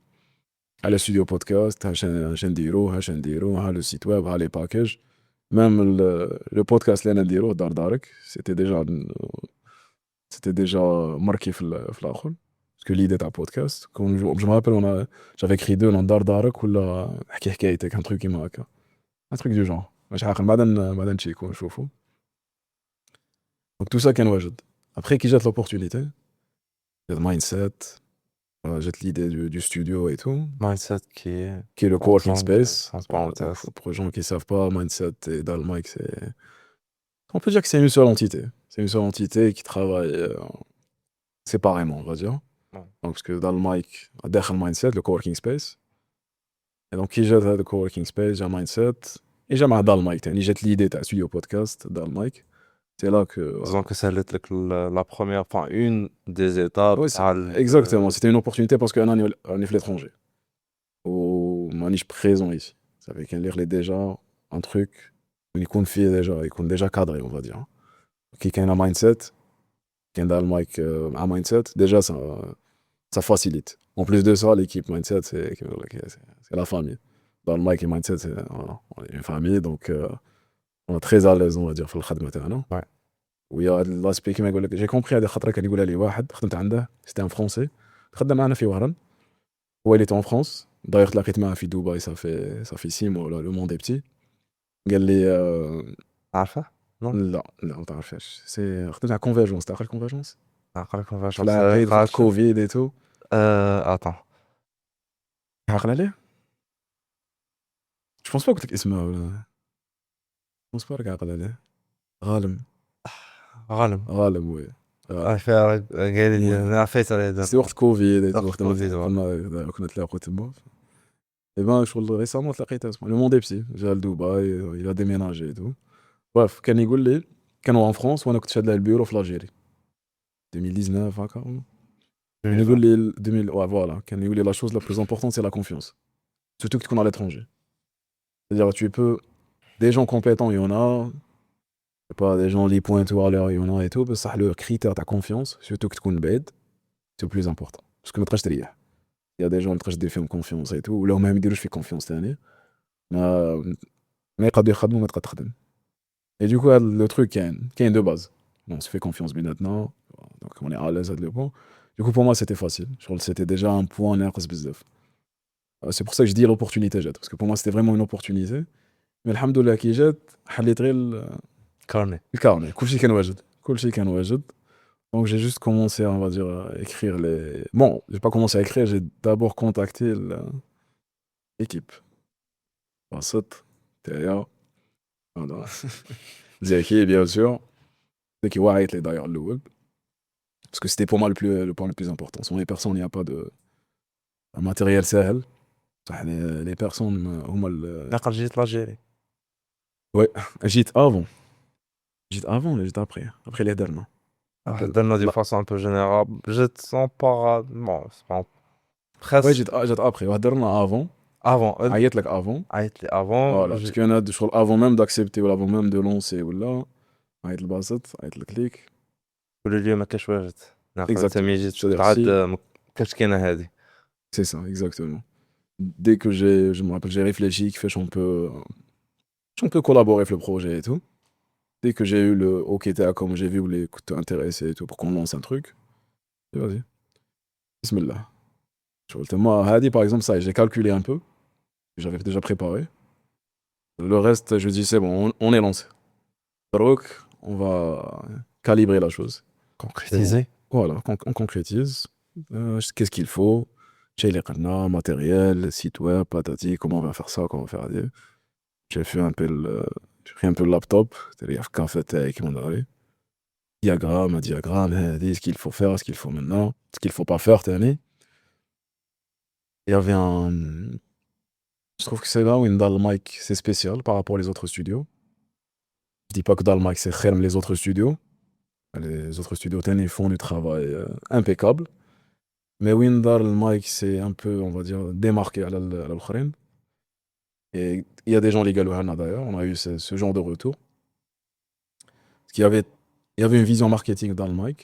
À le studio podcast, هاش نديرو, ها le site web, ها les packages. Même le podcast اللي نديروه دار دارك, c'était déjà marqué في الاخر. Parce que l'idée تاع podcast, comme je me rappelle j'avais écrit 2 noms دار دارك ولا احكي حكايتك un truc كيما هكا. Un truc du genre. مش عاقل بعدين نشيكو نشوفو. Donc tout ça كان واجد. Après qui jette l'opportunité. Le mindset. Jette l'idée du studio et tout. Mindset qui est le coworking space. Pour les gens qui savent pas, mindset et Dalmic, on peut dire que c'est une seule entité. C'est une seule entité qui travaille séparément, on va dire. Ouais. Donc parce que Dalmic a derrière le mindset, le coworking space. Et donc qui jette le coworking space, j'ai un mindset. Et j'ai ma Dalmic, j'ai jette l'idée de studio podcast Dalmic. C'est là que disons que ça a été la première, enfin une des étapes. Oui, exactement, c'était une opportunité parce qu'on est à l'étranger. Ou on est présent ici. Ça fait qu'un lire déjà un truc, il confie déjà, il déjà cadré, on va dire. Qui a un mindset, qui a un Dalmic un mindset, déjà ça facilite. En plus de ça, l'équipe mindset, c'est la famille. Dans le mic et mindset, on est une famille, donc on est très à l'aise, on va dire, في الخدمة تاعنا. Ouais. ويا l'aspect كيما يقول لك j'ai compris هذه خطرة كان يقولها لي واحد خدمت عنده c'était un français خدم معنا في وهران هو il était en France d'ailleurs تلاقيت معاه في دبي ça fait 6 mois là le monde est petit قال لي عارفه؟ لا ما تعرفهاش سي خدمت على كونفيرجونس تعرف الكونفيرجونس؟ عقل كونفيرجونس على كوفيد اي تو attends عقل عليه؟ Je pense pas قلت لك اسمه ولا je pense pas راك عاقل عليه غالب وي قال لي انا عفيت عليه سي وقت كوفيد وقت كوفيد كنا نتلاقوا تما اي بان شغل ريسامون تلاقيت اسمه لو موند بسي جا لدبي il a déménagé et tout bref كان يقول لي كانوا en France وانا كنت شاد له البيرو في l'Algérie 2019 هكا كان يقول لي 2000 ouais voilà كان يقول لي la chose la plus importante c'est la confiance surtout que tu connais à l'étranger c'est-à-dire tu peux des gens compétents il y en a c'est pas des gens les pointeurs il y en a et tout بصح le critère ta confiance surtout que تكون بعيد c'est le plus important parce que ما تبقاش تريح il y a des gens ما تبقاش دير فيهم confiance et tout ولا هما ما يديروش فيك confiance ثاني ما يقدروا يخدموا ما تقدر تخدم et du coup le truc كاين de base on se fait confiance maintenant donc on est à l'aise à le point du coup pour moi c'était facile c'était déjà un point ناقص بزاف c'est pour ça que je dis l'opportunité جات parce que pour moi c'était vraiment une opportunité mais alhamdoulilah كي جات حليت غير الكارني كلشي كان واجد donc j'ai juste commencé on va dire à écrire les bon j'ai pas commencé à écrire j'ai d'abord contacté l'équipe Bassett Théa voilà Zeki bien sûr Zeki وعيت لي d'ailleurs الأول parce que c'était pour moi le point le plus important sans les personnes il n'y a pas de un matériel سهل صح les personnes هما نقل جيت l'Algérie ouais j'étais avant j'étais après les derniers درنا de façon un peu générale j'étais sans para bon c'est pas presque ouais j'étais après وهدرنا avant عيط لك avant عيط لي avant voilà parce qu'il y en a شغل avant même d'accepter ou avant même de lancer ولا عيط لباسط عيط لكليك كل اليوم ما كاش واجد ناقل Exactement. تمي جيت C'est-à-dire عاد si- ما كاش كاينه هذه c'est ça exactement dès que je me rappelle j'ai réfléchi que on peut collaborer avec le projet et tout dès que j'ai eu le OK comme j'ai vu où les écoutes intéressés et tout pour qu'on lance un truc et vas-y bismillah moi Hadi par exemple ça j'ai calculé un peu j'avais déjà préparé le reste je dis c'est bon on est lancé donc on va calibrer la chose concrétiser voilà on concrétise qu'est-ce qu'il faut j'ai les canaux matériel site web patati comment on va faire ça comment on va faire ça j'ai fait un peu j'ai pris un peu le laptop c'est-à-dire café avec mon diagramme ce qu'il faut faire ce qu'il faut maintenant ce qu'il faut pas faire t'as il y avait je trouve que c'est là où dans le mic c'est spécial par rapport aux autres studios je dis pas que dans le mic c'est khair les autres studios les autres studios ils font du travail impeccable mais Windar le mic c'est un peu on va dire démarqué à l'autre et il y a des gens légaux d'ailleurs on a eu ce genre de retour parce il y avait une vision marketing dans le mic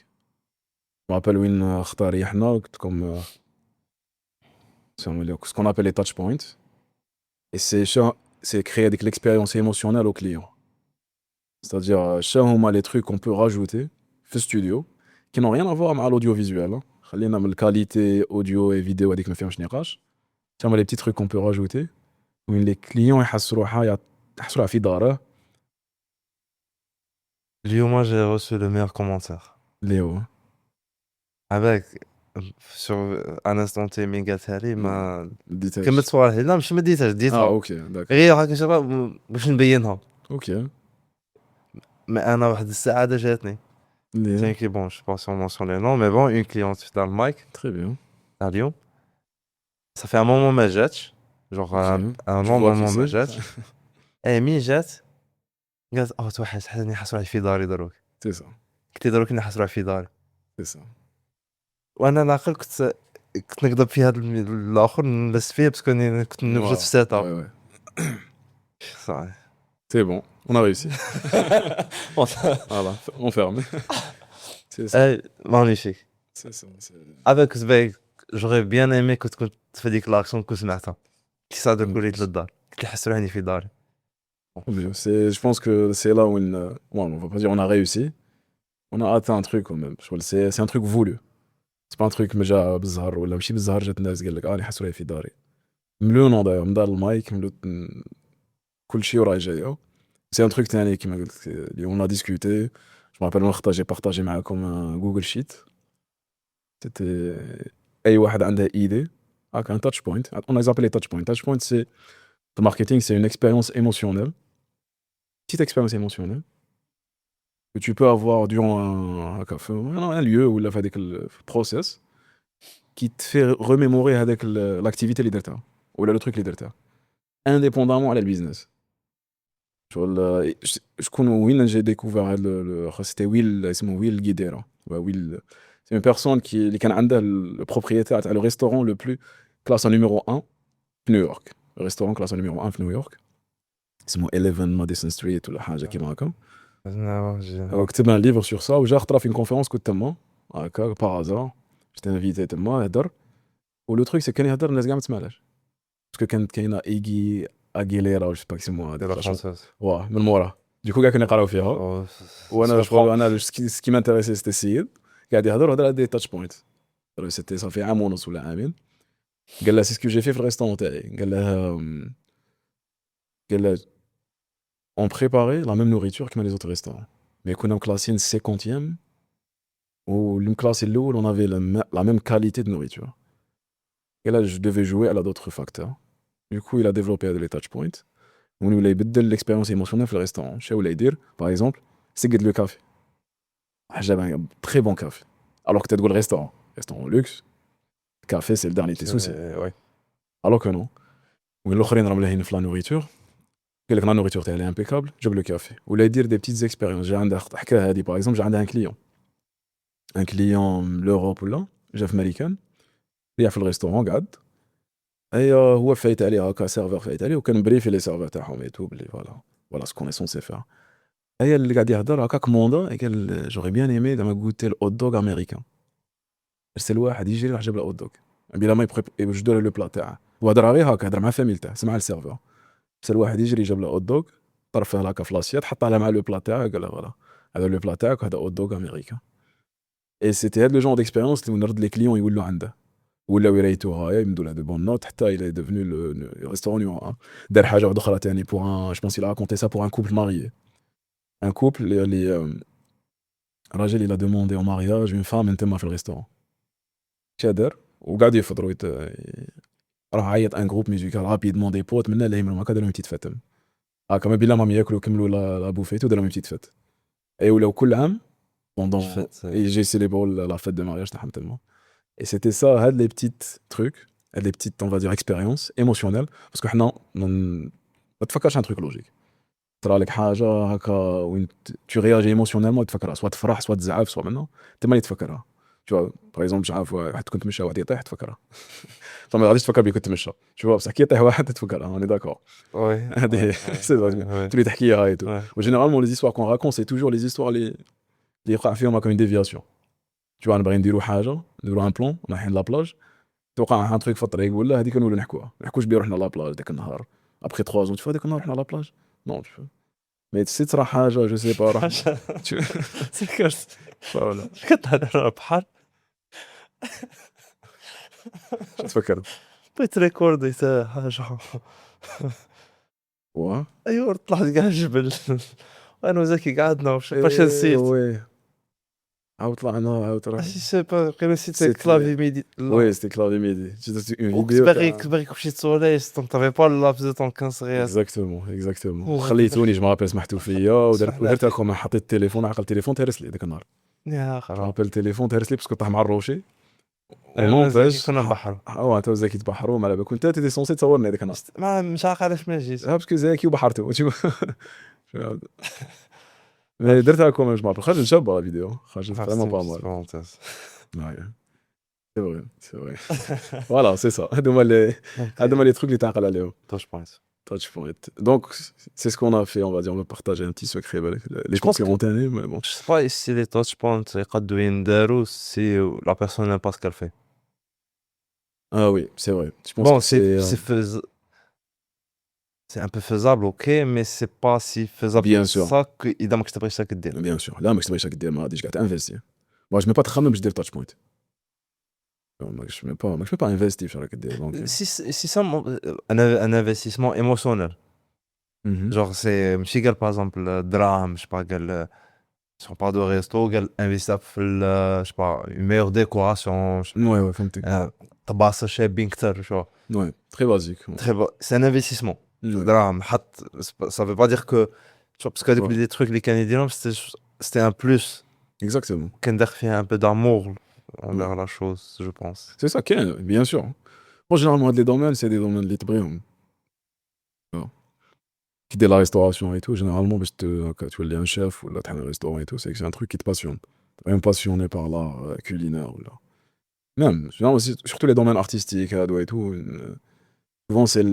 je me rappelle Win اختاري احنا comme ce qu'on appelle les touch points et c'est créer l'expérience émotionnelle au client c'est-à-dire les trucs qu'on peut rajouter في studio qui n'ont rien à voir avec l'audiovisuel خلينا من qualité audio et vidéo هذيك ما فيهمش نقاش تما les petits trucs qu'on peut rajouter وين les clients يحسوا روحها في داره اليوم j'ai reçu le meilleur commentaire اللي هو avec sur un instant T méga تالي ما ديتاش كملت صوالح لا مش ما ديتهاش ديتها اوكي داك غير هكا شباب باش نبينها اوكي ما انا واحد السعاده جاتني اللي tiens qui bon je pense sur mentionner non mais bon une cliente dans le mic très bien à Lyon ça fait un moment ما جاتش genre un long moment ما جاتش اي مين جات قالت توحش حسني حصل في داري دروك c'est ça قلت لي دروك اني حصل في داري c'est ça وانا ناقل كنت نقدر في هذا الاخر نلس فيه باسكو كنت نوجد في سيت اب صحيح c'est bon on a réussi voilà on ferme c'est ça magnifique c'est ça avec Zbek j'aurais bien aimé كنت في ديك لاكسون كنت سمعتها كي صادر قوليت للدار قلت لي حسوا راني في داري je pense que c'est là où on va pas dire on a réussi on a atteint un truc quand même c'est un truc voulu c'est pas un truc مجا بالزهر ولا ماشي بالزهر جات الناس قال لك راني حاسوا لي في داري مليون داير من دار المايك كل شيء وراي جايه c'est un truc ثاني كيما قلت اللي on a discuté je me rappelle وقتها j'ai partagé معاكم جوجل شيت c'était اي واحد عنده idée un touch point on les appelle les touch points c'est le marketing c'est une expérience émotionnelle petite expérience émotionnelle que tu peux avoir durant un lieu ou avec le process qui te fait remémorer avec l'activité اللي درتها ou le truc اللي درتها indépendamment à la business شغل شكون وين j'ai découvert هاد c'était Will اسمه Will Guidera Will c'est une personne اللي كان عندها le propriétaire تاع le restaurant le plus classe numéro 1 في نيويورك restaurant classe numéro 1 في نيويورك اسمه 11 ماديسون ستريت ولا حاجه كيما هكا وكتب un livre sur ça وجا خطره في une conférence كنت تما هكا par hasard j'étais invité تما هدر ولو truc c'est كان يهدر الناس كاع ما تسمعلاش باسكو كانت كاينه ايغي اغيليرا ولا با كيسموها ديال الفرنسيس واه من مورا ديكو كاع كانوا يقراو فيها وانا جو انا سكي مانتيريسي سيتي السيد قاعد يهضر على دي تاتش بوينت سيتي صافي عام ونص ولا عامين قال لها سي سكو جي في الريستورون تاعي قال لها on préparait la même nourriture que les autres restaurants mais كنا مكلاسين 50e والمكلاس الاول on avait la même qualité de nourriture et là je devais jouer à d'autres facteurs du coup il a développé les touch points on voulait يبدل l'expérience émotionnelle في الريستورون شنو ولا يدير par exemple سقد le café j'avais un très bon café alors que تقول restaurant luxe café c'est le dernier tes soucis ouais alors que non وين الاخرين راهم لاهين في la nourriture قال لك la nourriture تاعي est impeccable جاب le café ولا يدير des petites expériences جا عنده حكاها هذه par exemple جا عنده un client l'Europe ولا جا في امريكان اللي في الريستورون قعد اي هو فايت عليه هكا سيرفر فايت عليه وكان بريفي لي سيرفر تاعهم اي تو بلي فوالا سكون سونسي فير اي اللي قاعد يهضر هكا كوموندا قال جوري بيان ايمي زعما غوتي الاوت دوغ امريكان ارسل واحد يجي راح جاب له اوت دوغ بلا ما يوجدوا له لو بلا تاعه وهضر غير هكا هضر مع فاميل تاعه سمع السيرفر ارسل واحد يجري جاب له اوت دوغ طرف فيها هكا فلاسيات حطها له مع لو بلا تاعه قال له فوالا هذا لو بلا تاعك وهذا اوت دوغ امريكان اي سيتي هاد لو جون ديكسبيريونس اللي نرد لي كليون يولوا عنده ولا يريتوها يمدوا له دو بون نوت حتى il est devenu le restaurant numéro 1 دار حاجه واحده اخرى ثاني pour un je pense il a raconté ça pour un couple marié un couple اللي راجل il a demandé en mariage une femme انتما في الريستورون شادر وقاعد يفطروا راح عيط ان جروب ميوزيكال رابيدمون دي بوت منا اللي هما كداروا بتيت فاتم هاكا ما بلا ما ياكلوا كملوا لا بوفيتو داروا بتيت فات اي ولاو كل عام pendant j'ai célébré la fête de mariage تاعهم تما. Et c'était ça, had les petites trucs, had les petites, on va dire, expériences émotionnelles, parce que حنا ما تفكرش un truc logique. ترى لك حاجة هكا وين tu réagis émotionnellement تفكرها، سواء تفرح سواء تزعف سواء منها، انت ماني تفكرها. tu vois par exemple مش عارف واحد كنت تمشى واحد يطيح تفكرها. فما غاديش تفكر بلي كنت تمشى. tu vois بصح كي يطيح واحد تفكرها، on est d'accord. وي هذه سي تولي تحكيها اي تو. وجينيرالمون les histoires qu'on raconte c'est toujours les histoires اللي يقع فيهم هكا une déviation. tu vois نبغي نديرو حاجه نديرو ان بلون رايحين لابلاج توقع ان تروك في الطريق ولا هذيك نولو نحكوش بيه رحنا لابلاج داك النهار ابخي 3 زون تشوف هذاك النهار رحنا لابلاج نو مي تسي ترى حاجه جو سي با راح سكرت ولا كتهضر على البحر تفكرت بغيت ريكوردي حاجه واه ايوا طلعت كاع الجبل انا وزكي قعدنا باش نسيت وي عاود طلعنا عاود راه سي با كان سيتي كلافي ميدي وي سيتي كلافي ميدي جيت اون فيديو باغي كمشي تصوري دونك طافي با لابس دو طون 15 ريال اكزاكتومون خليتوني جو مابيل سمحتوا فيا ودرت لكم حطيت التليفون عقل التليفون تهرس لي داك النهار يا خرا رابيل التليفون تهرس لي باسكو طاح مع الروشي ونونتاج كنا نبحروا انت وزاكي تبحروا على بالك كنت تي سونسي تصورني داك النهار ما مش عارف علاش ما جيت باسكو زاكي وبحرتو مي درتها لكم جو مابيل خرجت شابه الفيديو خرجت فريمون با مال ممتاز c'est vrai voilà c'est ça هادوما لي trucs اللي تعقل عليهم touch point donc c'est ce qu'on a fait on va dire on va partager un petit secret avec les complémentaires mais bon je sais pas si les touch points يقدروا ينداروا si la personne n'aime pas ce qu'elle fait ah oui c'est vrai je pense bon que c'est un peu faisable ok mais c'est pas si faisable bien sûr ça que اذا ماكش تبغي شاك دير bien sûr لا ماكش تبغي شاك دير ما غاديش كاع تانفيستي moi je mets pas تخمم باش دير touch point je mets pas investir sur la cadette donc si ça un investissement émotionnel genre c'est ماشي قال par exemple دراهم je sais pas قال si on parle de resto قال investir في je sais pas une meilleure décoration ouais فهمتك طباسه شابين كثر شو ouais très basique c'est un investissement دراهم حط ça veut pas dire que parce que les trucs les Canadiens c'était un plus exactement كان داخل فيها un peu d'amour envers la chose je pense c'est ça bien sûr bon généralement les domaines c'est des domaines اللي تبغيهم كي دير la restauration et tout, généralement, باش تولي un chef ولا تحل restaurant et tout, c'est que c'est un truc qui te passionne. T'es même passionné par l'art culinaire ou là. Même, genre aussi, surtout les domaines artistiques et tout, souvent c'est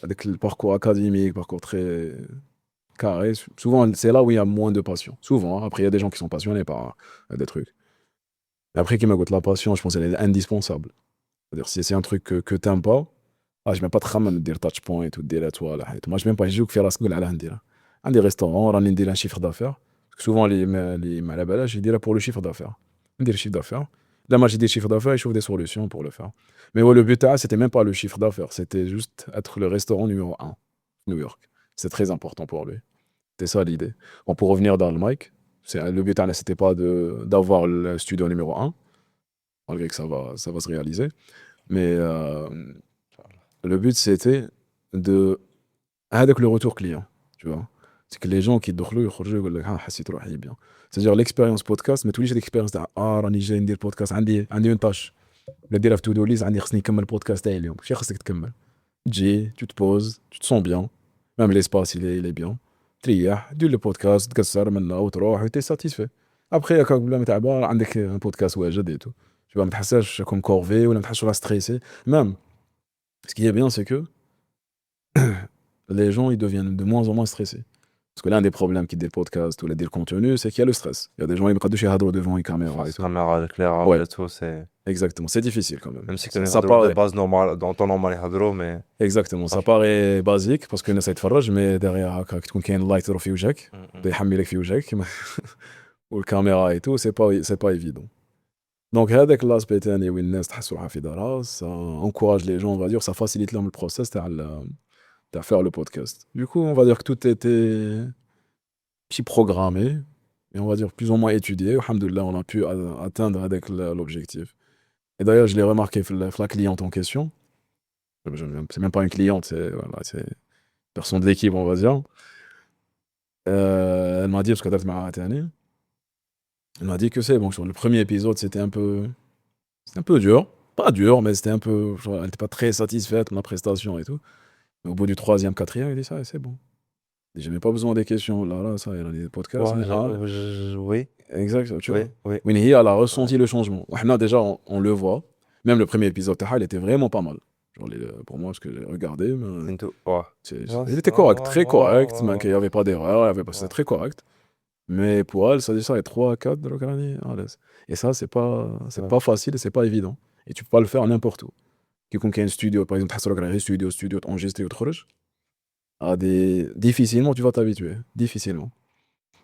avec le parcours académique, parcours très carré, souvent c'est là où il y a moins de passion. Souvent, hein. Après il y a des gens qui sont passionnés par des trucs. Et après qui m'écoute la passion, je pense qu'elle est indispensable. C'est-à-dire si c'est un truc que t'aimes pas, je mets pas de خمم ندير touch point et tout ندير étoile حيت moi je même pas نجيوك في راسك نقول علاه نديرها. عندي restaurant راني ندير un chiffre d'affaires. Souvent les ما على بالاش يديرها pour le chiffre d'affaires. ندير chiffre d'affaires. Là moi j'ai des chiffres d'affaires et je trouve des solutions pour le faire. Mais ouais, le but c'était même pas le chiffre d'affaires, c'était juste être le restaurant numéro 1 New York. C'est très important pour lui. C'était ça l'idée. Bon, pour revenir dans le mic, le but c'était pas d'avoir le studio numéro 1, malgré que ça va se réaliser. Mais le but c'était de avec le retour client, tu vois. C'est que les gens qui يخرجوا يقول لك حسيت روحي bien. C'est-à-dire l'expérience podcast, mais tous les expériences تاع راني جاي ندير بودكاست عندي اون تاش ولا نديرها في تو دو ليز عندي خصني نكمل البودكاست تاعي اليوم ماشي خصك تكمل تجي tu te poses tu te sens bien même l'espace il est bien تريح دير le podcast تكسر منه وتروح و t'es satisfait après هكاك بلا ما تعبان عندك un podcast واجد et tout tu vois ما تحسش comme corvée ولا ما تحسش راسك stressé même ce qui est bien c'est que les gens ils deviennent de moins en moins stressés. Parce que l'un des problèmes qui des podcasts ou des contenus, c'est qu'il y a le stress. Il y a des gens qui me disent devant une caméra. Et tout. Caméra, éclairage, Ouais. et tout, c'est... Exactement, c'est difficile quand même. Même si tu ça paraît... de base normale, dans ton normal, mais... Exactement, ça paraît basique parce qu'on essaie de faire mais derrière, quand tu as une light في وجهك, tu يحملك في وجهك, ou la caméra et tout, c'est pas évident. Donc, هذاك l'aspect تاني وين الناس تحسوا روحها في دارها, ça encourage les gens, on va dire, ça facilite leur le process à faire le podcast. Du coup, on va dire que tout était programmé et on va dire plus ou moins étudié. Alhamdoulilah, on a pu atteindre avec l'objectif. Et d'ailleurs, je l'ai remarqué la cliente en question. C'est même pas une cliente, c'est une personne de l'équipe, on va dire. Elle m'a dit, parce que elle m'a dit que c'est bon. Sur le premier épisode, c'était un peu dur. Pas dur, mais c'était un peu. Elle n'était pas très satisfaite de ma prestation et tout. Mais au bout du 3e, 4e, il dit ça, c'est bon. J'ai même pas besoin des questions. Là, ça, il y a des podcasts. Oui. Exact, tu vois. Oui. Oui, elle a ressenti le changement. Déjà, on le voit. Même le premier épisode, il était vraiment pas mal. Genre, pour moi, ce que j'ai regardé, il était correct, très correct. Il n'y avait pas d'erreur, c'était très correct. Mais pour elle, ça dit ça, il y a 3, 4 de l'Ukraine. Et ça, c'est pas facile et c'est pas évident. Et tu peux pas le faire n'importe où. Quelqu'un qui a un studio, par exemple, studio, enregistré ou difficilement tu vas t'habituer. Difficilement.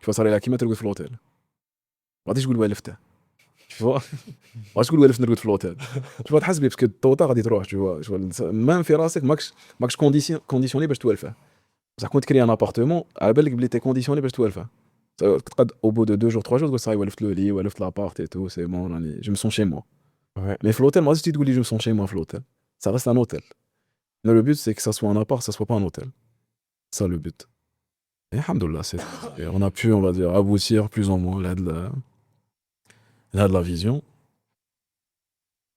Tu vas aller là qui mettre في l'hôtel. غادي تقول والفته. Tu vois. غادي تقول والفت نرقد في l'hôtel. Tu vas تحسبي parce que طوطا غادي تروح tu vois. même في راسك ماكش كونديسيوني باش توالفه. بصح كون تكري ان ابارتمون على بالك بلي تي كونديسيوني باش توالفه. تقعد au bout de 2 jours 3 jours تقول صاي ولفت لو لي ولفت لابارت et tout c'est bon راني je me sens chez moi. Ouais. Mais في l'hôtel ما غاديش تقول لي je me sens chez moi في l'hôtel. Ça reste un hôtel. Mais le but c'est que ça soit un appart, ça soit pas un hôtel. Ça le but. Et alhamdoulilah, on a pu, on va dire, aboutir plus ou moins là de la vision.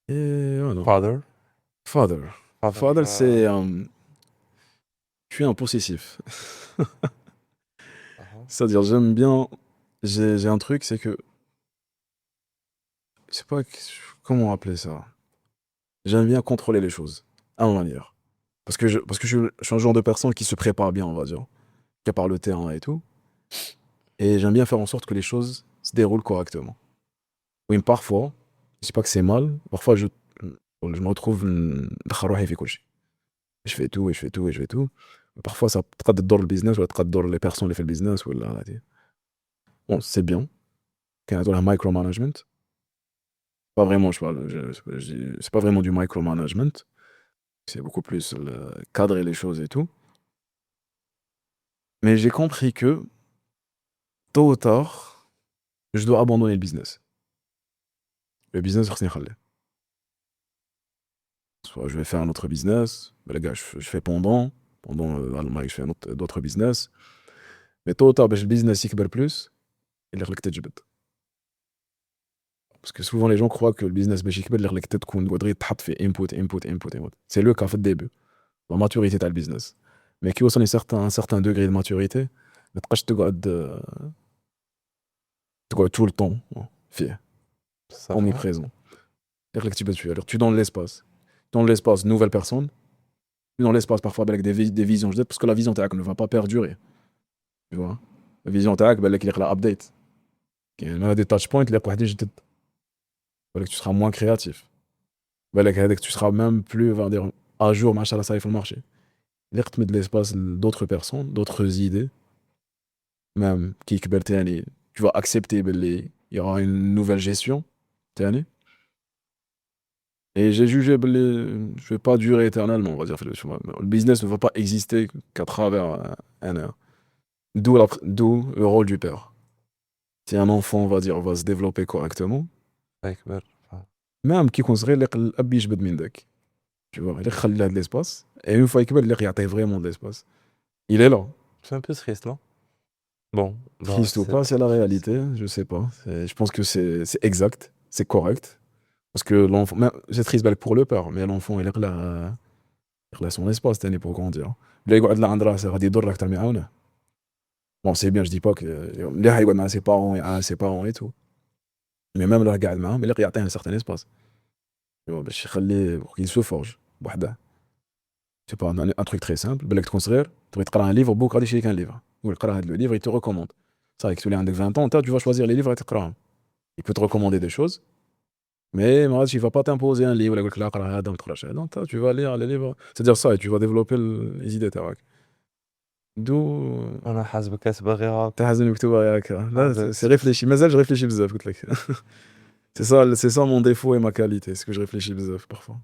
Et non. Father, c'est je suis un possessif. C'est-à-dire j'aime bien, j'ai un truc, c'est que je sais pas comment appeler ça. J'aime bien contrôler les choses à ma manière. Parce que je suis un genre de personne qui se prépare bien, on va dire. Qui par le terrain et tout. Et j'aime bien faire en sorte que les choses se déroulent correctement. Oui, mais parfois, je dis pas que c'est mal, parfois je me retrouve je fais tout et je fais tout et je fais tout. Mais parfois ça traite de le business ou traite de les personnes qui font le business ou là. Bon, c'est bien. Quand on a un micromanagement, pas vraiment, c'est pas vraiment du micromanagement. C'est beaucoup plus cadrer les choses et tout. Mais j'ai compris que, tôt ou tard, je dois abandonner le business. Le business, soit je vais faire un autre business, mais les gars, je fais pendant je fais d'autres business. Mais tôt ou tard, le business يكبر plus, et les رجلك تجبد. Parce que souvent les gens croient que le business باش يكبر les رجلك تكون تحط في input. C'est le cas في le début. La maturité de le business. mais qui ont un certain degré de maturité, ما تبقاش تقعد tout le temps فيه بصح omniprésent. C'est-à-dire que tu donnes l'espace. Tu donnes l'espace nouvelle personne, tu donnes l'espace parfois avec des visions جدد parce que la vision تاعك ne va pas perdurer. Tu vois, la vision تاعك بالك يقلق update. كاين des touch points اللي واحدين جدد. بالك tu seras moins créatif. بالك هذاك tu seras même plus on va dire à jour مع شرا صاير في المارشي. اللي تمد l'espace d'autres personnes, d'autres idées. Même qui كبر تاني tu vas accepter باللي il y aura une nouvelle gestion تاني. Et j'ai jugé que je ne vais pas durer éternellement, on va dire. Le business ne va pas exister qu'à travers un heure. D'où le rôle du père. Si un enfant, on va dire, va se développer correctement, يكبر même qui considère l'ab يجبد من ذاك. Tu vois, il خلي de l'espace. Et une fois يكبر, il يعطيه vraiment de l'espace. Il est là. c'est un peu triste non bon Triste ou pas, c'est la réalité, je sais pas. Je pense que c'est exact, c'est correct. Parce que l'enfant, c'est triste pour le père, mais l'enfant, il a son espace تاني pour grandir. Là, يقعد لعند راسه غادي يضر أكتر ما يعاونه. Bon, c'est bien, je dis pas que مليح يقعد مع ses parents et tout. Mais même là قاعد معاهم يلقى يعطيه un certain espace. باش يخليه qu'il se forge بوحده. C'est pas un truc très simple. بالك تكون صغير تبغي تقرا un livre بوك غادي يشريك un livre. يقول قرا هذا le livre, il te recommande. Ça avec تولي عندك 20 ans, tu vas choisir les livres et تقراهم. Il peut te recommander des choses. Mais il ne va pas t'imposer un livre, tu vas lire les livres, c'est-à-dire ça, et tu vas développer les idées. D'où. انا حاسبك باغي هاك Là, c'est réfléchi, mais je réfléchis bzaf. C'est ça mon défaut et ma qualité, c'est que je réfléchis bzaf parfois.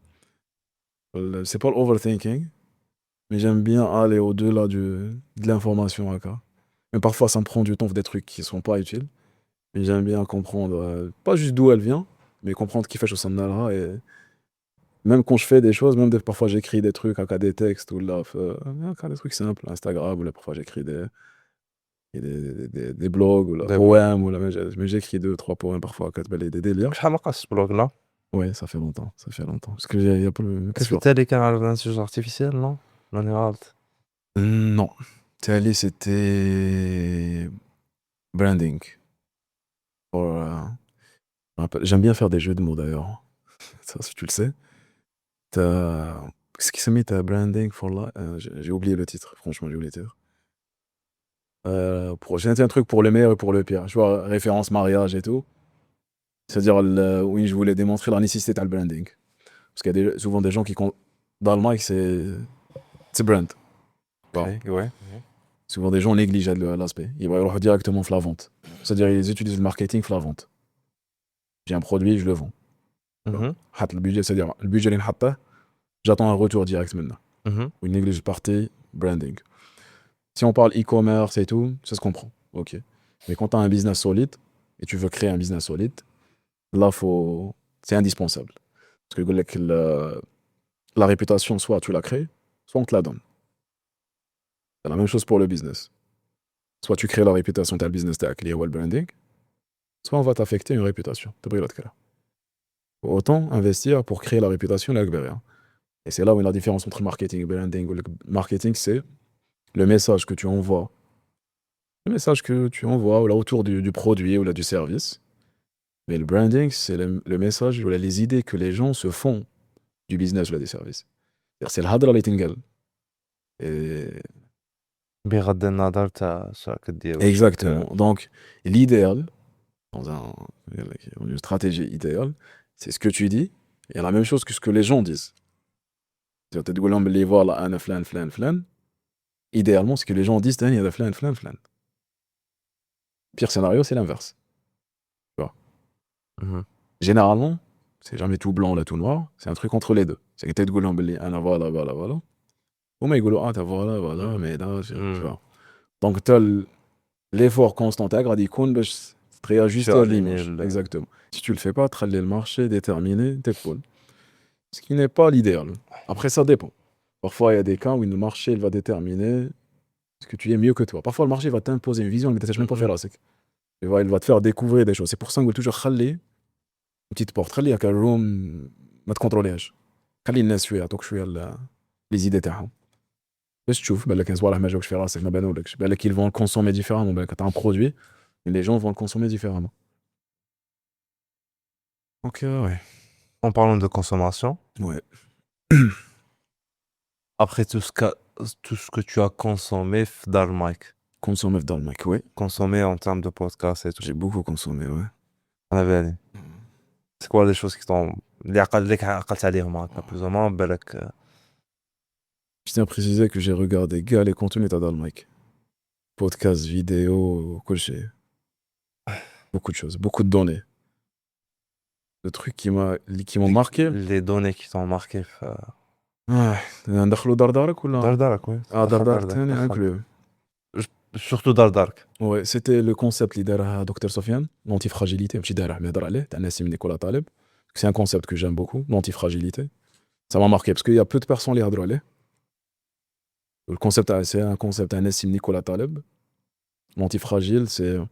C'est pas l'overthinking, mais j'aime bien aller au-delà de l'information. Mais parfois, ça me prend du temps pour des trucs qui sont pas utiles. Mais j'aime bien comprendre, pas juste d'où elle vient, mais comprendre qui fait au Nalra. Et même quand je fais des choses, même parfois j'écris des trucs, des textes, ou là, des trucs simples, Instagram, ou là, parfois j'écris des blogs, ou là, Des poèmes, ou là, mais j'écris 2-3 poèmes parfois, des délires. شحال ما قاصش بلوغ لا Ouais, ça fait longtemps, ça fait longtemps. Parce qu'il y a pas le. est-ce que t'as les canaux d'intelligence artificielle non non est غلط Non. Tali, c'était. Branding. J'aime bien faire des jeux de mots d'ailleurs. Ça, si tu le sais. Qu'est-ce qui se met à branding for life? J'ai oublié le titre, franchement, j'ai oublié le titre. J'ai un truc pour le meilleur et pour le pire. Je vois référence mariage et tout. C'est-à-dire, oui, je voulais démontrer la nécessité de le branding. Parce qu'il y a souvent des gens qui comptent. Dans le mic, c'est brand. Bon. ouais Souvent, des gens négligent l'aspect. Ils vont aller directement sur la vente. C'est-à-dire, ils utilisent le marketing sur la vente. J'ai un produit, je le vends. Le budget, c'est-à-dire, le budget, j'attends un retour direct maintenant. Ou une néglige partie branding. Si on parle e-commerce et tout, ça se comprend. Ok. Mais quand tu as un business solide et tu veux créer un business solide, là, c'est indispensable. Parce que la réputation, soit tu la crées, soit on te la donne. C'est la même chose pour le business. Soit tu crées la réputation de ta business, lié au branding, soit on va t'affecter une réputation. Autant investir pour créer la réputation de la. Et c'est là où il y a la différence entre le marketing et le branding. Le marketing, c'est le message que tu envoies. Le message que tu envoies là, autour du produit ou là, du service. Mais le branding, c'est le message ou là, les idées que les gens se font du business ou là, des services. C'est le hadra اللي تنقال. Et بغض النظر تاع شا كدير exactement. Donc, l'idéal, dans une stratégie idéale, c'est ce que tu dis, et la même chose que ce que les gens disent. Tu te dis, les voilà, un flan. Idéalement, ce que les gens disent, il y a flan. Pire scénario, c'est l'inverse. Tu vois. Généralement, c'est jamais tout blanc là, tout noir, c'est un truc entre les deux. C'est que tu te dis, voilà. Ou mais voilà, mais là, tu vois. Donc, tu as l'effort constant, tu as dit qu'on réajuster à l'image. Exactement. Si tu le fais pas, tu as le marché déterminé, t'es cool. Ce qui n'est pas l'idéal. Après, ça dépend. Parfois, il y a des cas où le marché il va déterminer ce que tu es mieux que toi. Parfois, le marché va t'imposer une vision que tu ne sais même pas faire. Il va te faire découvrir des choses. C'est pour ça qu'on veut toujours خلي une petite porte. خلي هكا room ما تكونتروليهاش. خلي الناس شوية يعطوك شوية les idées تاعهم. باش تشوف بالك كاين صوالح ما جاوكش في راسك ما بانولكش بالك ils vont le consommer différemment بالك t'as un produit et les gens vont le consommer différemment donc ouais En parlant de consommation, ouais après tout ce que tu as consommé dans le mic, consommer dans le mic ouais consommé en termes de podcast et tout, j'ai beaucoup consommé ouais على بالي. C'est quoi les choses qui t'ont اللي عقلت عليهم هكا plus ou moins بالك je tiens à préciser que j'ai regardé gars les contenus dans le mic podcast vidéo كل شيء beaucoup de choses beaucoup de données le truc qui m'ont marqué les données qui t'ont marqué ندخلوا دردارك ولا دردارك ouais دردارك ثاني inclus surtout دردارك ouais c'était le concept اللي دارها دكتور سفيان l'antifragilité ماشي دارها مهضر عليه تاع نسيم نيكولا طالب c'est un concept que j'aime beaucoup l'antifragilité ça m'a marqué parce qu'il y a peu de personnes اللي يهضروا عليه le concept c'est un concept تاع نسيم نيكولا طالب l'antifragile c'est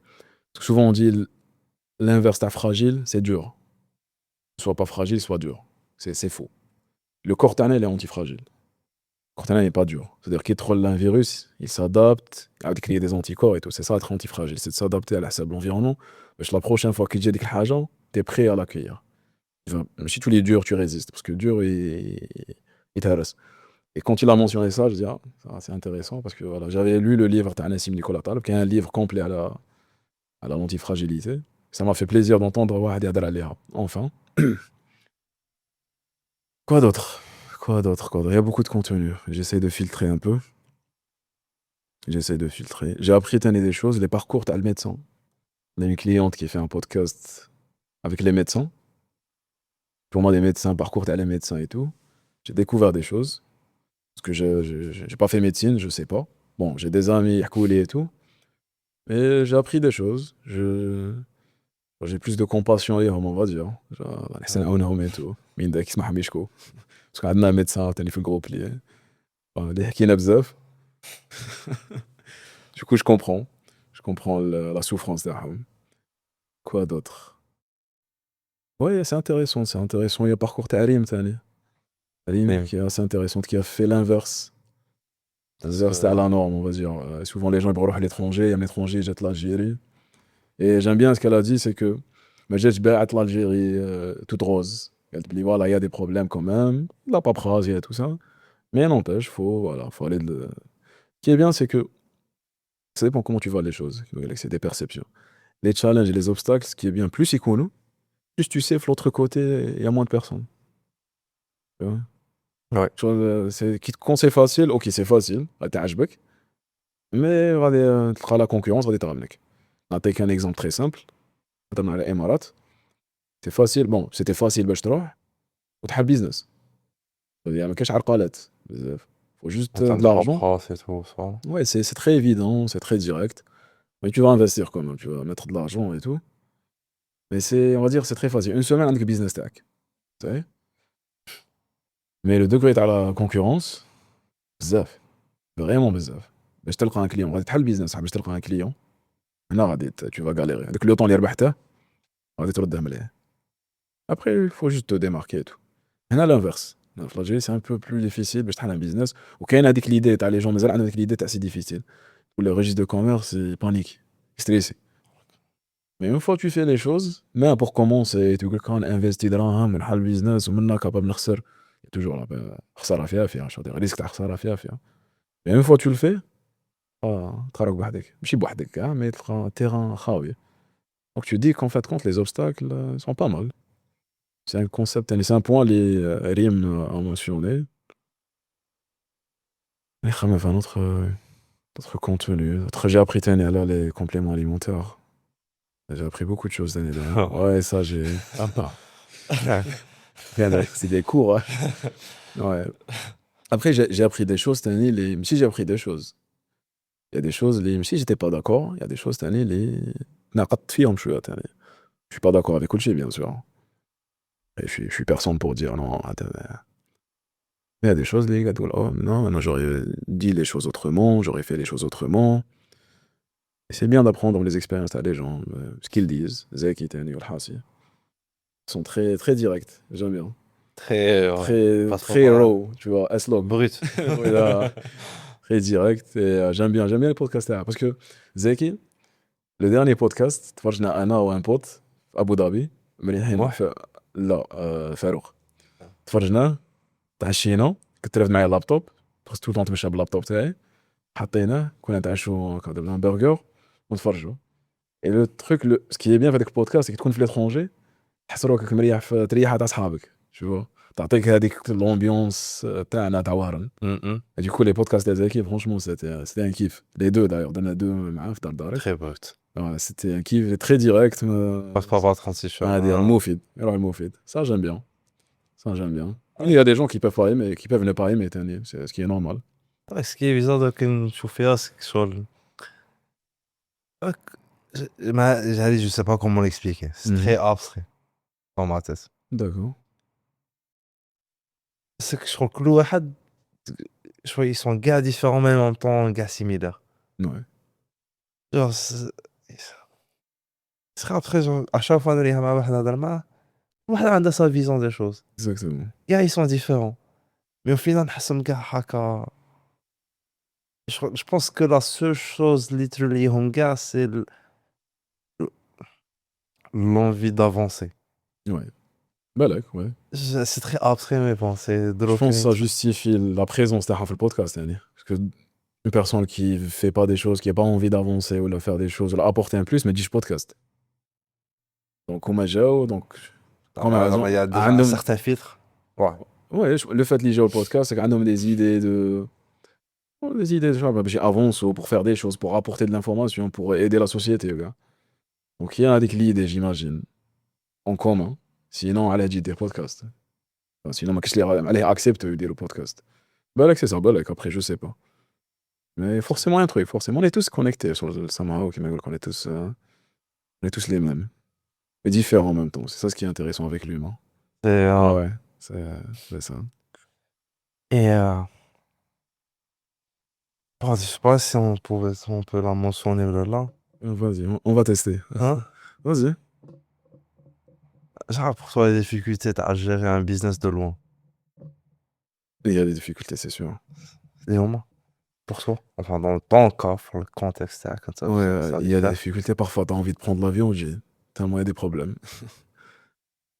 souvent on dit l'inverse تاع fragile c'est dur soit pas fragile soit dur c'est faux le corps تاعنا il est antifragile le corps تاعنا il est pas dur c'est-à-dire qu'il troll un virus il s'adapte il crée des anticorps et tout c'est ça être antifragile c'est de s'adapter à l'environnement باش la prochaine fois qu'il te dit ديك الحاجه t'es prêt à l'accueillir ماشي tous les durs tu résistes parce que dur il t'arrête et quand il a mentionné ça je dis ah c'est intéressant parce que voilà j'avais lu le livre تاع Nassim Nicolas Taleb qui est un livre complet à l'antifragilité ça m'a fait plaisir d'entendre واحد يهضر عليها enfin Quoi d'autre il y a beaucoup de contenu j'essaie de filtrer un peu j'ai appris des choses les parcours t'as le médecin on a une cliente qui fait un podcast avec les médecins pour moi des médecins parcours t'as les médecins et tout j'ai découvert des choses parce que j'ai pas fait médecine je sais pas bon j'ai des amis coulés et tout mais j'ai appris des choses j'ai plus de compassion on va dire نحسن نعاونهم et tout مين داك يسمح ميشكو parce qu'on a un médecin تاني في الجروب اللي حكينا بزاف du coup je comprends la souffrance تاعهم quoi d'autre ouais c'est intéressant il y a parcours تاع ريم تاني ريم qui est assez intéressante qui a fait l'inverse تاع la norme on va dire souvent les gens ils يروحوا à l'étranger il y a un étranger جات l'Algérie et j'aime bien ce qu'elle a dit c'est que ما جاتش باعت l'Algérie toute rose قالت بلي voilà il y a des problèmes quand même la paperasse il y a tout ça mais n'empêche faut aller ce qui est bien c'est que ça dépend comment tu vois les choses c'est des perceptions les challenges et les obstacles ce qui est bien plus يكونوا plus tu sais de l'autre côté il y a moins de personnes tu vois ouais quand c'est facile ok c'est facile تعجبك mais غادي تلقى la concurrence غادي تغلبك نعطيك un exemple très simple هضرنا على الامارات c'est facile bon c'était facile باش تروح وتحل بيزنس يعني ما كاينش عرقلات بزاف faut juste de l'argent ouais c'est très évident c'est très direct mais tu vas investir quand même tu vas mettre de l'argent et tout mais c'est on va dire c'est très facile une semaine عندك business تاعك tu sais mais le degré تاع la concurrence بزاف vraiment بزاف باش تلقى un client غادي تحل بيزنس باش تلقى un client هنا غادي tu vas galérer هذاك لو طون اللي ربحته غادي ترده مليح après il faut juste te démarquer et tout هنا l'inverse في l'Algérie c'est un peu plus difficile باش تحل un business وكاين هذيك l'idée تاع les gens مازال عندهم هذيك l'idée تاع c'est difficile ou le registre de commerce il panique stressé mais une fois tu fais les choses même pour commencer tu كان investir دراهم نحل business ومنا capable نخسر toujours خساره فيها شو دير ريسك تاع خساره فيها mais une fois tu le fais تخرج بوحدك ماشي بوحدك كاع mais تلقى terrain خاوي donc tu dis qu'en fait compte les obstacles sont pas mal c'est un concept c'est un point les Rim a mentionné et خمم في notre contenu j'ai appris les compléments alimentaires j'ai appris beaucoup de choses l'année dernière ouais ça j'ai c'est des cours ouais après j'ai appris des choses cette année si j'ai appris des choses il y a des choses si j'étais pas d'accord il y a des choses cette année ناقضت فيهم شويه تاني je suis pas d'accord avec كل شيء bien sûr et je suis personne pour dire non mais il y a des choses les gars oh non j'aurais dit les choses autrement j'aurais fait les choses autrement et c'est bien d'apprendre les expériences à les gens ce qu'ils disent Zeki Tani ou Hassi sont très très directs j'aime bien très raw tu vois S-log brut très direct. Et j'aime bien les podcasts là. Parce que Zeki, le dernier podcast, تفرجنا أنا وان بوت في أبو ظبي مريحين واحد. لا فاروق تفرجنا تعشينا كنت رافد معايا اللابتوب بس تو نتمشى باللابتوب تاعي حطيناه كنا نتعشوا درنا برجر ونتفرجوا. Et le truc, ce qui est bien avec le podcast, c'est que تكون في l'étranger تحس روحك مريح في تريحة تاع صحابك. Tu vois, تعطيك هذيك l'ambiance تاعنا تاع وهران. Et du coup, les podcasts des équipes, franchement, c'était un kiff. Les deux d'ailleurs, on a deux معاه في دار دارك. Très brut. Ouais, c'était un kiff très direct. Passe pas par 36 cheveux. Ah, dire المفيد. Alors المفيد. Ça, j'aime bien. Ça, j'aime bien. Il y a des gens qui peuvent pas aimer, qui peuvent ne pas aimer, c'est ce qui est normal. Ce qui est bizarre كنشوف فيها c'est que شغل je sais pas comment l'expliquer. C'est très abstrait dans ma tête. D'accord. C'est que je crois que كل واحد ils sont gars différents mais en même temps gars similaires. Ouais. Genre c'est après genre à chaque fois نريها مع واحد نهضر معاه واحد عنده sa vision des choses. Exactement. Gars ils sont différents. Mais au final نحسهم gars هكا. Je pense que la seule chose literally هم gars c'est l'envie d'avancer. Ouais. Balak, ouais. C'est très abstrait mais bon c'est Je pense que ça justifie la présence تاعها في البودكاست يعني. Parce que une personne qui fait pas des choses, qui a pas envie d'avancer ou de faire des choses, ou d'apporter un plus, mais dis podcast. Donc on جاو donc il y a un certain filtre. Ouais, le fait de lier au podcast, c'est qu'on a des idées genre باش avance ou pour faire des choses, pour apporter de l'information, pour aider la société, gars. Donc il y a avec l'idée, j'imagine, en commun. Sinon, elle a dit des podcasts. Enfin, sinon, elle accepte de dire le podcast. Balak, c'est ça, balak. Après, je sais pas. Mais forcément, un truc. Forcément, on est tous connectés sur le Samao, qui on est tous les mêmes. Mais différents en même temps. C'est ça ce qui est intéressant avec l'humain. Ouais, c'est ça. Et je sais pas si on peut la mentionner là. Vas-y, on va tester. Hein? Vas-y. Genre pour toi les difficultés à gérer un business de loin. Il y a des difficultés, c'est sûr. Et au moins pour toi. Enfin dans ton cas, pour le contexte comme ça. Ouais, il y a des difficultés. Parfois, t'as envie de prendre l'avion, tellement il y a des problèmes.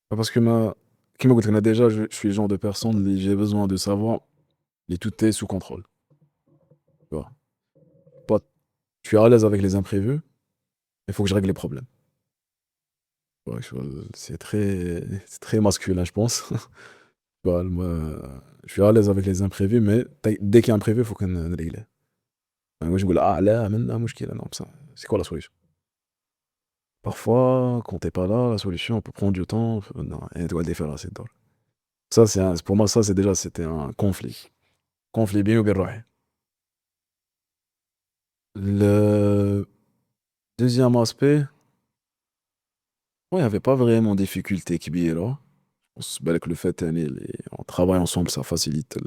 Parce que qui m'a dit déjà, je suis le genre de personne, j'ai besoin de savoir les tout est sous contrôle. Tu vois. Je suis à l'aise avec les imprévus, il faut que je règle les problèmes. Ouais, c'est très masculin, je pense. Moi, je suis à l'aise avec les imprévus, mais dès qu'il y a un imprévu, il faut qu'on le règle. Moi, je me dis, non, c'est quoi la solution? Parfois, quand t'es pas là, la solution peut prendre du temps. Non, et doit le faire assez d'or. Ça, pour moi, ça, c'était un conflit. Conflit bien ou bien rohi. Le deuxième aspect, il n'y avait pas vraiment de difficulté qui est là. On se bat avec le fait on travaille ensemble, ça facilite.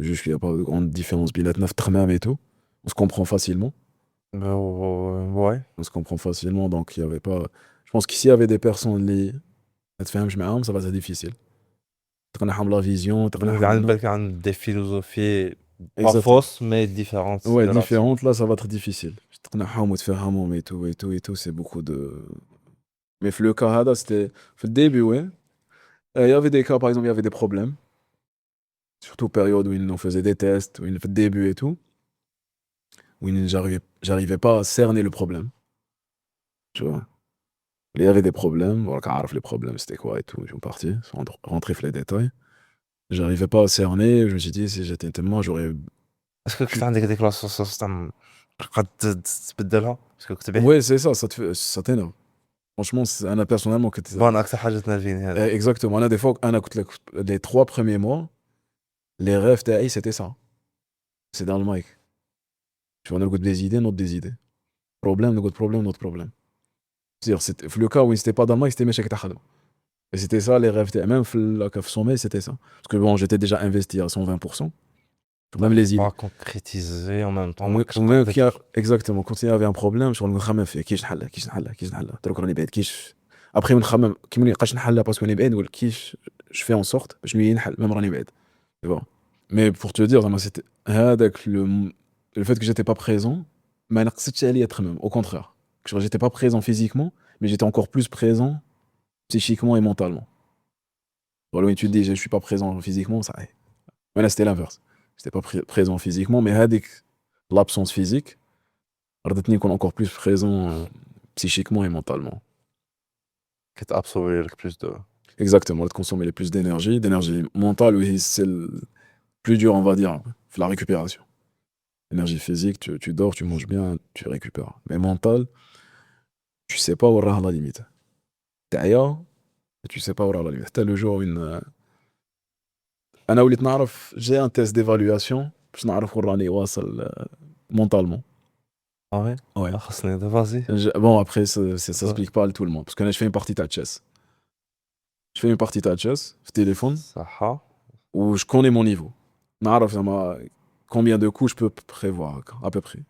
Juste qu'il n'y a pas de grande différence. Et tout. On se comprend facilement. Ouais. On se comprend facilement, donc il n'y avait pas. Je pense qu'ici, il y avait des personnes qui ça va être difficile. On a la vision. Des philosophies pas fausses, mais différentes. Ouais, différentes, là, ça va être difficile. Et tout, c'est beaucoup de. Mais le cas, c'était. Au début, ouais. Il y avait des cas, par exemple, il y avait des problèmes. Surtout période où ils faisaient des tests, où ils faisaient le début et tout. Où j'arrivais pas à cerner le problème. Tu vois. Il y avait des problèmes. Voilà, les problèmes, c'était quoi et tout. Je suis parti, sans rentrer dans les détails. J'arrivais pas à cerner. Je me suis dit, si j'étais témoin, j'aurais. Est-ce que tu as des déclarations Ouais, c'est ça, ça t'énerve. Franchement, personnellement, que exactement. Des fois, les 3 premiers mois, les rêves, c'était ça. C'est dans le mic. Tu vois, on a des idées, notre des idées. Problème, notre problème. C'est-à-dire, le cas où il n'était pas dans le mic, c'était méchant. Et c'était ça, les rêves. Même la cave sommeil, c'était ça. Parce que bon, j'étais déjà investi à 120%. Même les idées. Pas concrétisé en même temps. Exactement. Quand il y avait un problème, sur le khamam fait كيفاش نحلها كيفاش نحلها ترك راني بعيد كيفاش après نخمم كي ما نبقاش نحلها باسكو راني بعيد نقول كيفاش je fais en sorte باش نحل même راني بعيد. Tu vois. Mais pour te dire, c'était le fait que j'étais pas présent, ما نقصتش عليا être même. Au contraire. Genre, j'étais pas présent physiquement, mais j'étais encore plus présent psychiquement et mentalement. Voilà, où tu te dis, je suis pas présent physiquement, ça. Mais là, c'était l'inverse. J'étais pas présent physiquement, mais l'absence physique, ردتني نكون encore plus présent psychiquement et mentalement. كتابسوربي لك plus de Exactement, de consommer plus d'énergie mentale, oui, c'est le plus dur, on va dire, la récupération. Énergie physique, tu dors, tu manges bien, tu récupères. Mais mental, tu sais pas où est la limite. T'es ailleurs, et tu sais pas où est la limite. T'as le jour où أنا وليت نعرف j'ai un test d'évaluation باش نعرف وين راني واصل mentalement. ah ouais Ouais. خاصني vas-y Bon, après, ça s'explique pas à tout le monde. Parce que là, je fais une partie de chess. Je fais une partie de chess, sur téléphone, صحة où je connais mon niveau. نعرف زعما combien de coups je peux prévoir, à peu près.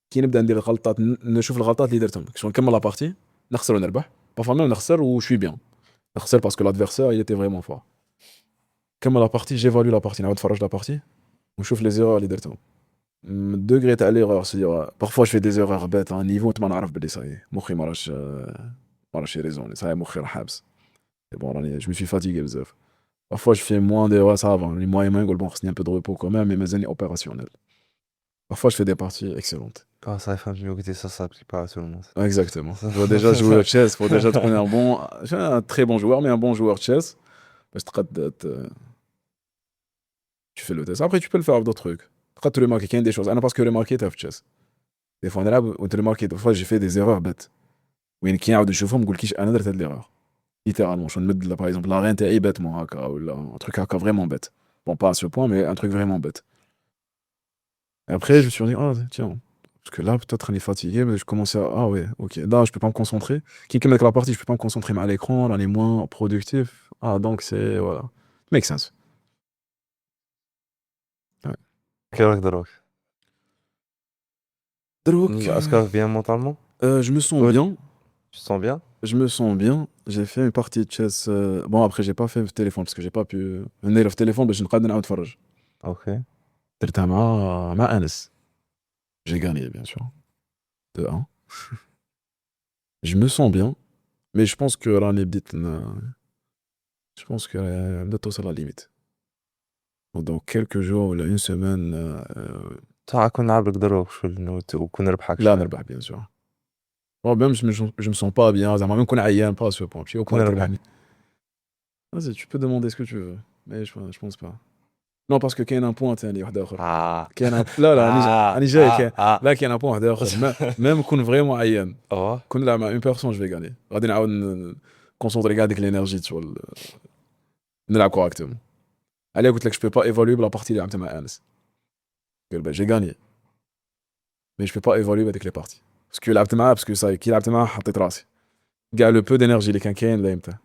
كي نبدا ندير الغلطات نشوف الغلطات اللي درتهم شغل نكمل لا بارتي نخسر ونربح بارفوا ميم نخسر و شوي بيان نخسر باسكو l'adversaire il était vraiment fort كمل لا بارتي جيفالو لا بارتي نعاود نتفرج لا بارتي ونشوف لي زيرور اللي درتهم الدوغري تاع ليغور سي بارفوا جو في دي زيرور بات ان نيفو ما نعرف بلي صاي مخي ما راش يريزوني صاي مخي راه حابس بون راني جو مي سوي فاتيغي بزاف بارفوا جو في موان دي ça va لي موان نقول بون خصني ان بو دو ريبو كومام مي مازالني اوبيراسيونيل parfois je fais des parties excellentes. quand ça fait mieux que ça s'applique pas à tout le monde Exactement. Il faut déjà jouer au chess, il faut déjà trouver un très bon joueur, mais un bon joueur chess. Parce que tu fais le test. Après, tu peux le faire avec d'autres trucs. Tu peux remarquer qu'il y a des choses. Parce que remarquer, tu as chess. Des fois, on est là, on te remarque, des fois, j'ai fait des erreurs bêtes. Ou il y a qui a de chevaux, me dit qu'il y a l'erreur. Littéralement. Je me dis, par exemple, la reine est bêtement, ou un truc vraiment bête. Bon, pas à ce point, mais un truc vraiment bête. Et après, je me suis dit, ah, tiens. Parce que là, peut-être, on est fatigué, mais je commençais à. Ah ouais, ok. Là, je peux pas me concentrer. Qui met la partie, je peux pas me concentrer à l'écran, là, on est moins productif. Ah, donc c'est. Voilà. Make sense. Ouais. quel est le drogue est-ce que bien mentalement je me sens bien. tu te sens bien Je me sens bien. J'ai fait une partie de chess. Bon, après, j'ai pas fait le téléphone parce que j'ai pas pu. venir au téléphone, mais je ne peux pas نتفرج. ok درتها مع أنس. J'ai gagné, bien sûr. De 1. Je me sens bien, mais je pense que là, je pense que bientôt c'est la limite. Donc, dans quelques jours, là, une semaine, تعال كون نلعب لك دروك شو وكون نربحك là, نربح, bien sûr. Bon, même je me sens pas bien, زعما même qu'on عيان pas à ce point. Puis au point نربح Vas-y, tu peux demander ce que tu veux, mais je pense pas. Non, parce que كاين un point ثاني واحد آخر. كاين لا راني جاي لا كاين un point واحد آخر. Même كون vraiment عيان. كون نلعب مع une personne, je vais gagner. غادي نعاود concentrer كاع ديك l'énergie sur نلعب correctement. علاه قلت لك je peux pas évaluer la partie اللي لعبتها مع أنس. J'ai gagné. Mais je peux pas évaluer avec les parties. Parce que لعبت معاه, parce que ça, كي لعبت معاه حطيت راسي. كاع le peu d'énergie اللي كان كاين لعبته.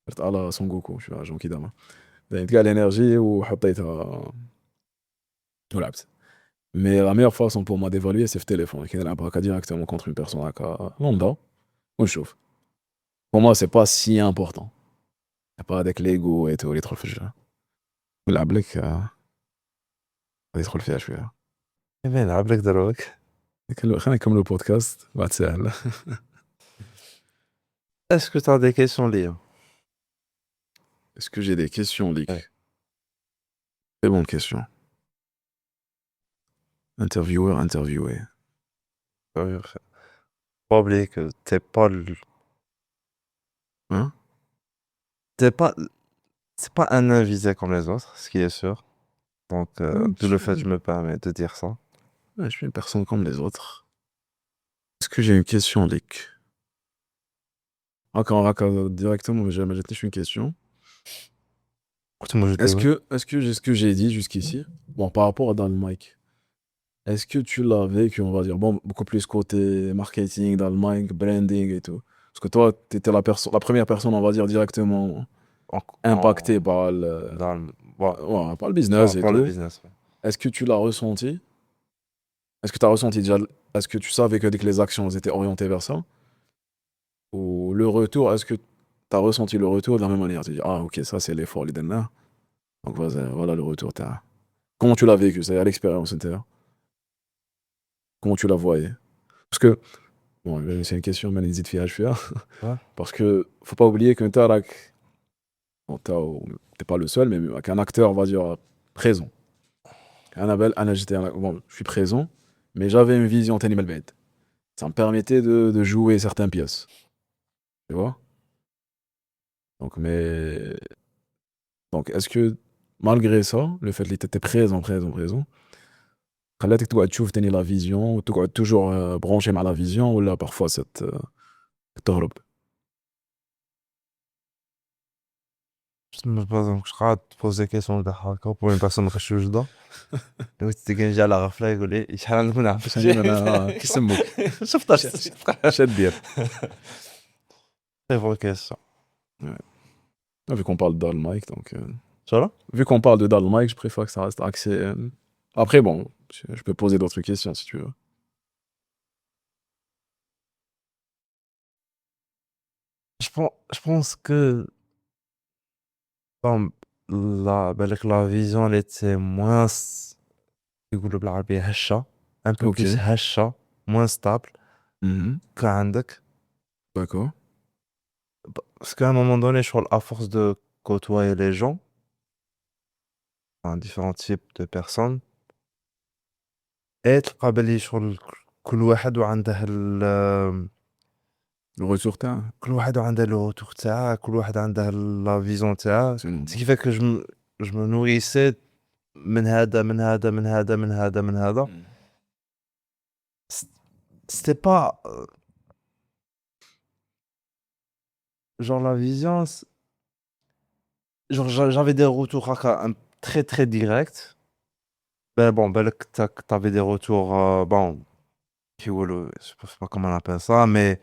درت على سون جوكو, شو جون كيداما. لعبت كاع l'énergie وحطيتها ولعبت. Mais la meilleure façon pour moi d'évaluer, c'est le téléphone. كي نلعب هكا directement contre une personne هكا lambda ونشوف. Pour moi, c'est pas si important. Y a pas avec l'ego et tout, اللي يدخل في الجو. نلعب لك غادي يدخل فيها شويه. نلعب لك دروك خلينا نكملوا البودكاست بعد سهل. est-ce que tu as des questions liées Est-ce que j'ai des questions, Lick? Ouais. Très bonne question. Intervieweur, interviewé. Pas oublier que t'es pas Hein? t'es pas c'est pas un invité comme les autres, ce qui est sûr. Donc d'où le fait je me permets de dire ça. Ouais, je suis une personne comme les autres. Est-ce que j'ai une question, Lick? Encore directement, mais j'ai une question. Est-ce que ce que j'ai dit jusqu'ici, bon, par rapport à dans le mic, est-ce que tu l'as vécu, on va dire, bon, beaucoup plus côté marketing, dans le mic, branding et tout? Parce que toi, t'étais la première personne, on va dire, directement impactée par par le business et par tout. le business. Ouais. Est-ce que tu l'as ressenti? Est-ce que tu as ressenti déjà, est-ce que tu savais que dès que les actions étaient orientées vers ça? Ou le retour, est-ce que tu as ressenti le retour de la même manière? Tu dis, ah, ok, ça c'est l'effort, l'idée là. Donc voilà le retour, comment tu l'as vécu, c'est-à-dire l'expérience intérieure. Comment tu la voyais? Parce que, bon, c'est une question, mais n'hésite pas à faire. Ouais. Parce que, faut pas oublier que bon, t'es pas le seul, mais qu'un acteur, on va dire, présent. Bon, je suis présent, mais j'avais une vision Tani Melbet. Ça me permettait de jouer certaines pièces. Tu vois? Donc, est-ce que, malgré ça, le fait que tu étais présent, خلاتك تقعد تشوف تاني لا فيزيون وتقعد توجور برونشي مع لا فيزيون ولا بارفوا تهرب؟ je قاعد تبوز دي كيسيون تاع هكا بور اون بيرسون مابقاش وجده قلت كي نجي على غفله يقول لي شحال نكون عارف كي سموك شفت شاد دير. تري بون كيسيون Vu qu'on parle de Dal Mike, donc صراحه vu qu'on parle de Dal Mike, je préfère que ça reste axé. Après, bon, je peux poser d'autres questions si tu veux. je pense que bon, بالك la vision elle était moins يقولوا بالعربية هشة un peu Ok. plus هشة moins stable Mhm. كعندك D'accord. parce qu'à un moment donné شغل à force de côtoyer les gens enfin, différents types de personnes et تلقى بلي شغل كل واحد وعنده Le retour تاعه. كل واحد وعنده le retour تاعه كل واحد عنده la vision تاعه C'est ce qui fait que je me nourrissais من هذا c'était pas genre la vision genre j'avais des retours très très directs ben bon بالك t'avais des retours bon qui je sais pas comment on appelle ça mais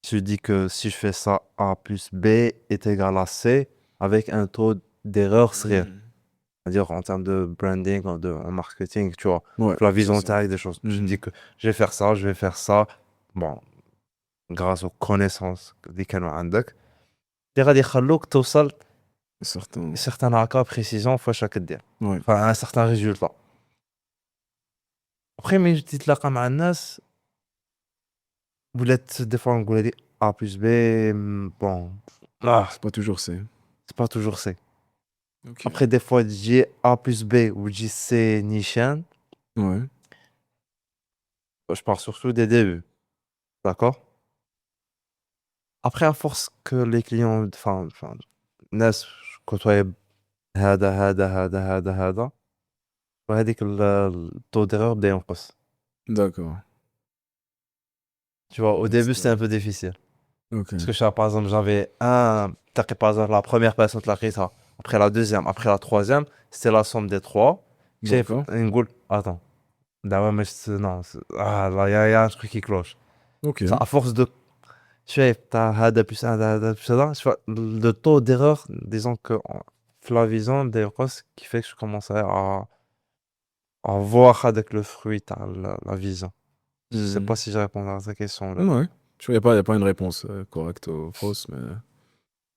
je dis que si je fais ça A plus B est égal à C avec un taux d'erreur réel. C'est-à-dire en termes de branding, de marketing, tu vois, Ouais, la vision c'est ça. taille des choses. Je dis que je vais faire ça. Bon, grâce aux connaissances des canaux عندك. Des غادي يخلوك توصل certains هكا précision fois chaque دير. Ouais. Enfin, un certain résultat. Après, mais تتلاقى مع الناس ولات des fois نقول هادي A plus B bon C'est pas toujours C. c'est pas toujours C. Ok. Après, des fois, j'ai A plus B ou j'ai C Nishan. Ouais. Je parle surtout des débuts. D'accord? Après, à force que les clients, enfin, Nas, côtoient هذا وهذيك التaux d'erreur بدا ينقص. D'accord. Tu vois, au début, c'était un peu difficile. Ok. Parce que, par exemple, j'avais par exemple, la première personne تلاقيتها. Après la deuxième, après la troisième, c'était la somme des trois. D'accord. نقول attends. Non, là, il y a un truc qui cloche. Ok. À force de شايف تاع هذا plus هذا plus هذا le taux d'erreur disons que la vision des roses qui fait que je commençais à voir avec le fruit تاع la vision. Je sais pas si je réponds à cette question là. Ouais. Tu vois, il y a pas une réponse correcte ou fausse, mais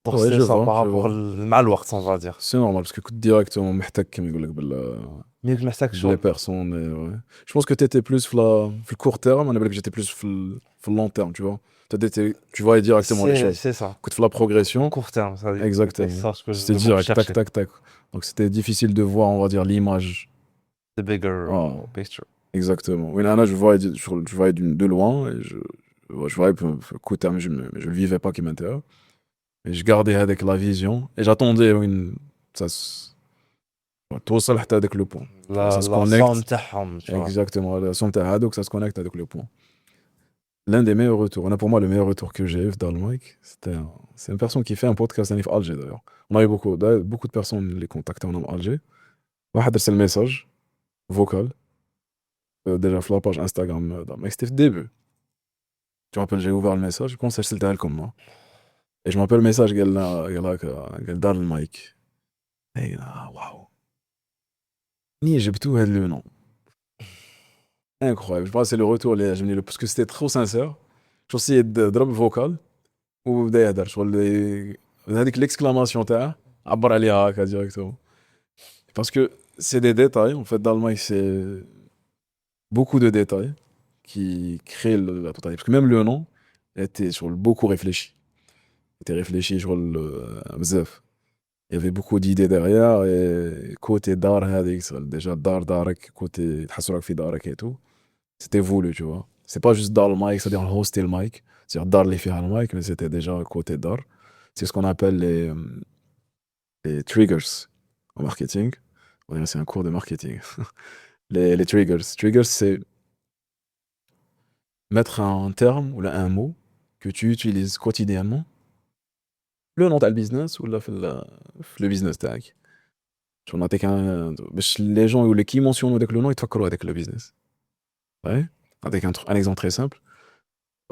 Donc ouais, c'est je ça vois, par je rapport vois. مع الوقت on va dire. C'est normal parce que directement محتاج كما يقول لك Mais je محتاج les شغل. personnes. Ouais. Je pense que tu étais plus في le court terme, on que j'étais plus في le long terme, tu vois. Tu voyais directement les choses. C'est ça. Que tu fais la progression. Court terme, ça dit. Exactement. C'est ça ce que C'était je direct, cherchais. tac. Donc c'était difficile de voir, on va dire, l'image. The bigger Oh. picture. Exactement. Oui, là, je voyais de loin et je voyais court terme, je le vivais pas qui m'intéresse. Et je gardais avec la vision et j'attendais ça توصل حتى هذاك le point. Ça se La connecte. somme تاعهم, tu vois. Exactement, la somme تاع هذوك, ça se connecte avec le point. L'un des meilleurs retours, pour moi le meilleur retour que j'ai eu dans le mic, c'est une personne qui fait un podcast à Alger d'ailleurs. On a eu beaucoup de personnes les contactaient en Alger. واحد ارسل message vocal déjà sur la page Instagram mais c'était le début. Tu me rappelles, j'ai ouvert le message, je pense que c'était elle comme moi. Et je m'appelle le message قال دار المايك. Et waouh. Ni j'ai tout le nom. Incroyable. Je pense que c'est le retour parce que c'était trop sincère. Je essayé de drop vocal ou d'ailleurs je هذيك l'exclamation تاعه عبر عليها هكا directement. Parce que c'est des détails. En fait, dans le mic, c'est beaucoup de détails qui créent la totalité. Parce que même le nom était sur beaucoup réfléchi. Était réfléchi sur le bzaf. Il y avait beaucoup d'idées derrière. Et côté dar, déjà dar, darek, côté thassourak fi darek et tout, c'était voulu, tu vois. C'est pas juste dar le mic, c'est-à-dire hoster le mic. C'est-à-dire dar les faire le mic, mais c'était déjà côté dar. C'est ce qu'on appelle les triggers en marketing. On dirait que c'est un cours de marketing. Les triggers. Triggers, c'est mettre un terme ou là, un mot que tu utilises quotidiennement. Le nom de business ou là, le business tag. Tu as les gens ou les qui mentionnent avec le nom, ils te font avec le business. Ouais. Avec un exemple très simple.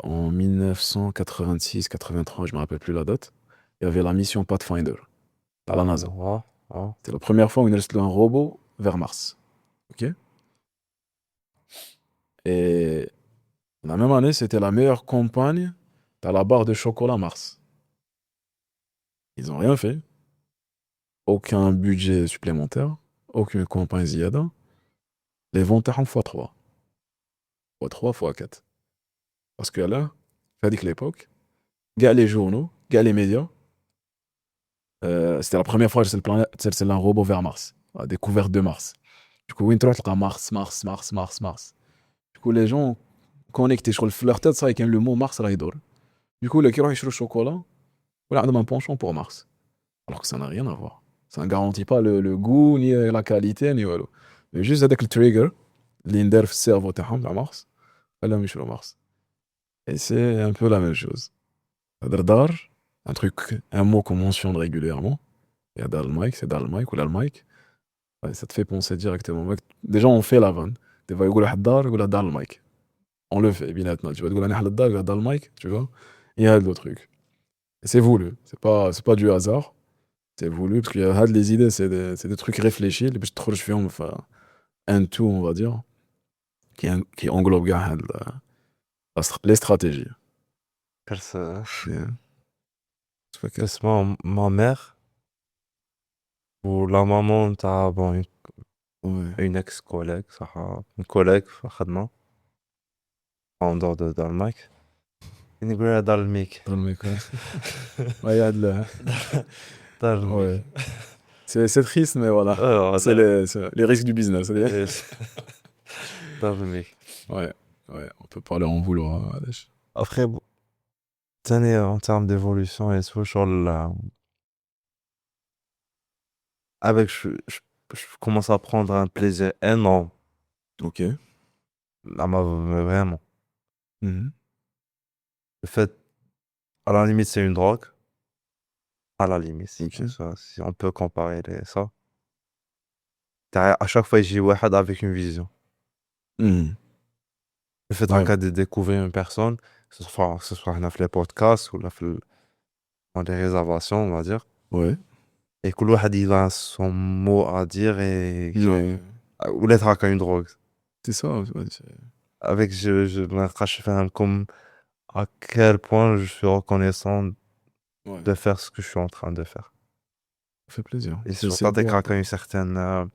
En 1986-83, je me rappelle plus la date, il y avait la mission Pathfinder à la NASA. C'était la première fois où il restait un robot vers Mars. Ok. Et la même année, c'était la meilleure campagne dans la barre de chocolat Mars. Ils n'ont rien fait. Aucun budget supplémentaire. Aucune campagne ziyada. Les ventes en x3. x3, x4. Parce que là, à l'époque, gars les journaux, gars les médias, c'était la première fois que c'est un robot vers Mars. La découverte de Mars. Du coup, Winter, Mars, Mars, Mars, Mars, Mars. Du coup, les gens connectés sur leur tête, ça, avec le mot Mars, là, ils dorment. Du coup, les qui ont le chocolat, voilà, on a un penchant pour Mars. Alors que ça n'a rien à voir. Ça ne garantit pas le goût, ni la qualité, ni voilà. Mais juste avec le trigger, l'Inder cerveau à Mars, elle a mis sur Mars. Et c'est un peu la même chose. Dar, un truc, un mot qu'on mentionne régulièrement. Il y a Dar le mic, c'est Dar le mic ou Dar le mic. Ouais, ça te fait penser directement. Déjà, on fait la vanne. Tu vas dire Dar ou Dar le mic. On le fait, bien maintenant. Tu vas dire Dar ou Dar le mic, tu vois. Il y a d'autres trucs. Et c'est voulu. C'est pas du hasard. C'est voulu, parce qu'il y a les idées, c'est des trucs réfléchis, les petits trucs film, enfin, un tout, on va dire, qui englobe les stratégies. C'est ma mère ou la maman t'as bon une ex-collègue, une collègue en dehors de dans le mic. Une gueule dans le mic. Dans le mic, ouais. Ouais, il y a de la... Dans le Ouais. mic. C'est triste, mais voilà. C'est les risques du business. Dans le mic. Ouais, on peut pas leur en vouloir. Après, en termes d'évolution et tout, je commence à prendre un plaisir énorme. Ok. Mais vraiment. Mhm. Le fait, à la limite, c'est une drogue. À la limite, Ok. si on peut comparer ça. À chaque fois, j'ai واحد avec une vision. Mhm. Le fait Ouais. de découvrir une personne, que ce soit dans les podcasts ou dans les réservations, on va dire. Ouais. Et que l'autre il a son mot à dire et Ouais. ou l'être avec une drogue. C'est ça. Ouais, Avec je fais comme à quel point je suis reconnaissant ouais. de faire ce que je suis en train de faire. Ça fait plaisir. Et C'est surtout beau, avec une certaine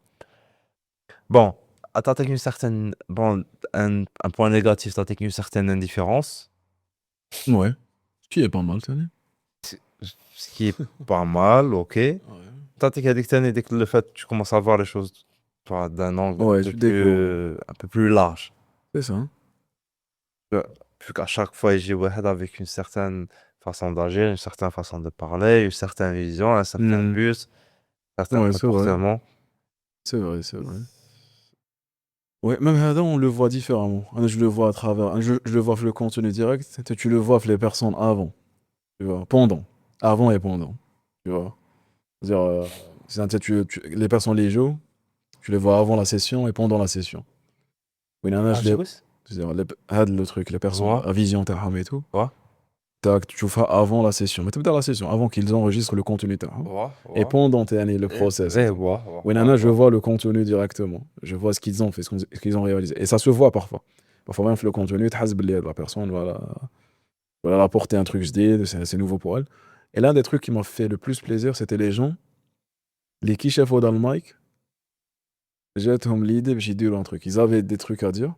bon, avec une certaine bon un point négatif, avec une certaine indifférence, Ouais. Ce qui est pas mal, tenez. ce qui est pas mal, OK. Ouais. Avec dès que le fait tu commences à voir les choses d'un angle Ouais, tu découvres. un peu plus large. C'est ça. Vu qu'à chaque fois, j'ai avec une certaine façon d'agir, une certaine façon de parler, une certaine vision, un certain but, un certain Ouais, c'est vrai. comportement. C'est vrai. Ouais, même Hada, on le voit différemment. Je le vois à travers. Je le vois le contenu direct. Tu le vois les personnes avant. Tu vois. Pendant. Avant et pendant. Tu vois. C'est-à-dire, les personnes les jouent. Tu les vois avant la session et pendant la session. Oui, c'est-à-dire, le truc, les personnes à vision تاعهم et tout. Tu fais avant la session. Mais tu la session, avant qu'ils enregistrent le contenu. Et pendant le process. Oui, je vois le contenu directement. Je vois ce qu'ils ont fait, ce qu'ils ont réalisé. Et ça se voit parfois. Parfois même le contenu, tu as la personne, voilà, apporter un truc jadid, c'est nouveau pour elle. Et l'un des trucs qui m'a fait le plus plaisir, c'était les gens, les qui chefs dans le mic, جاتهم l'idée باش يديروا un truc. Ils avaient des trucs à dire,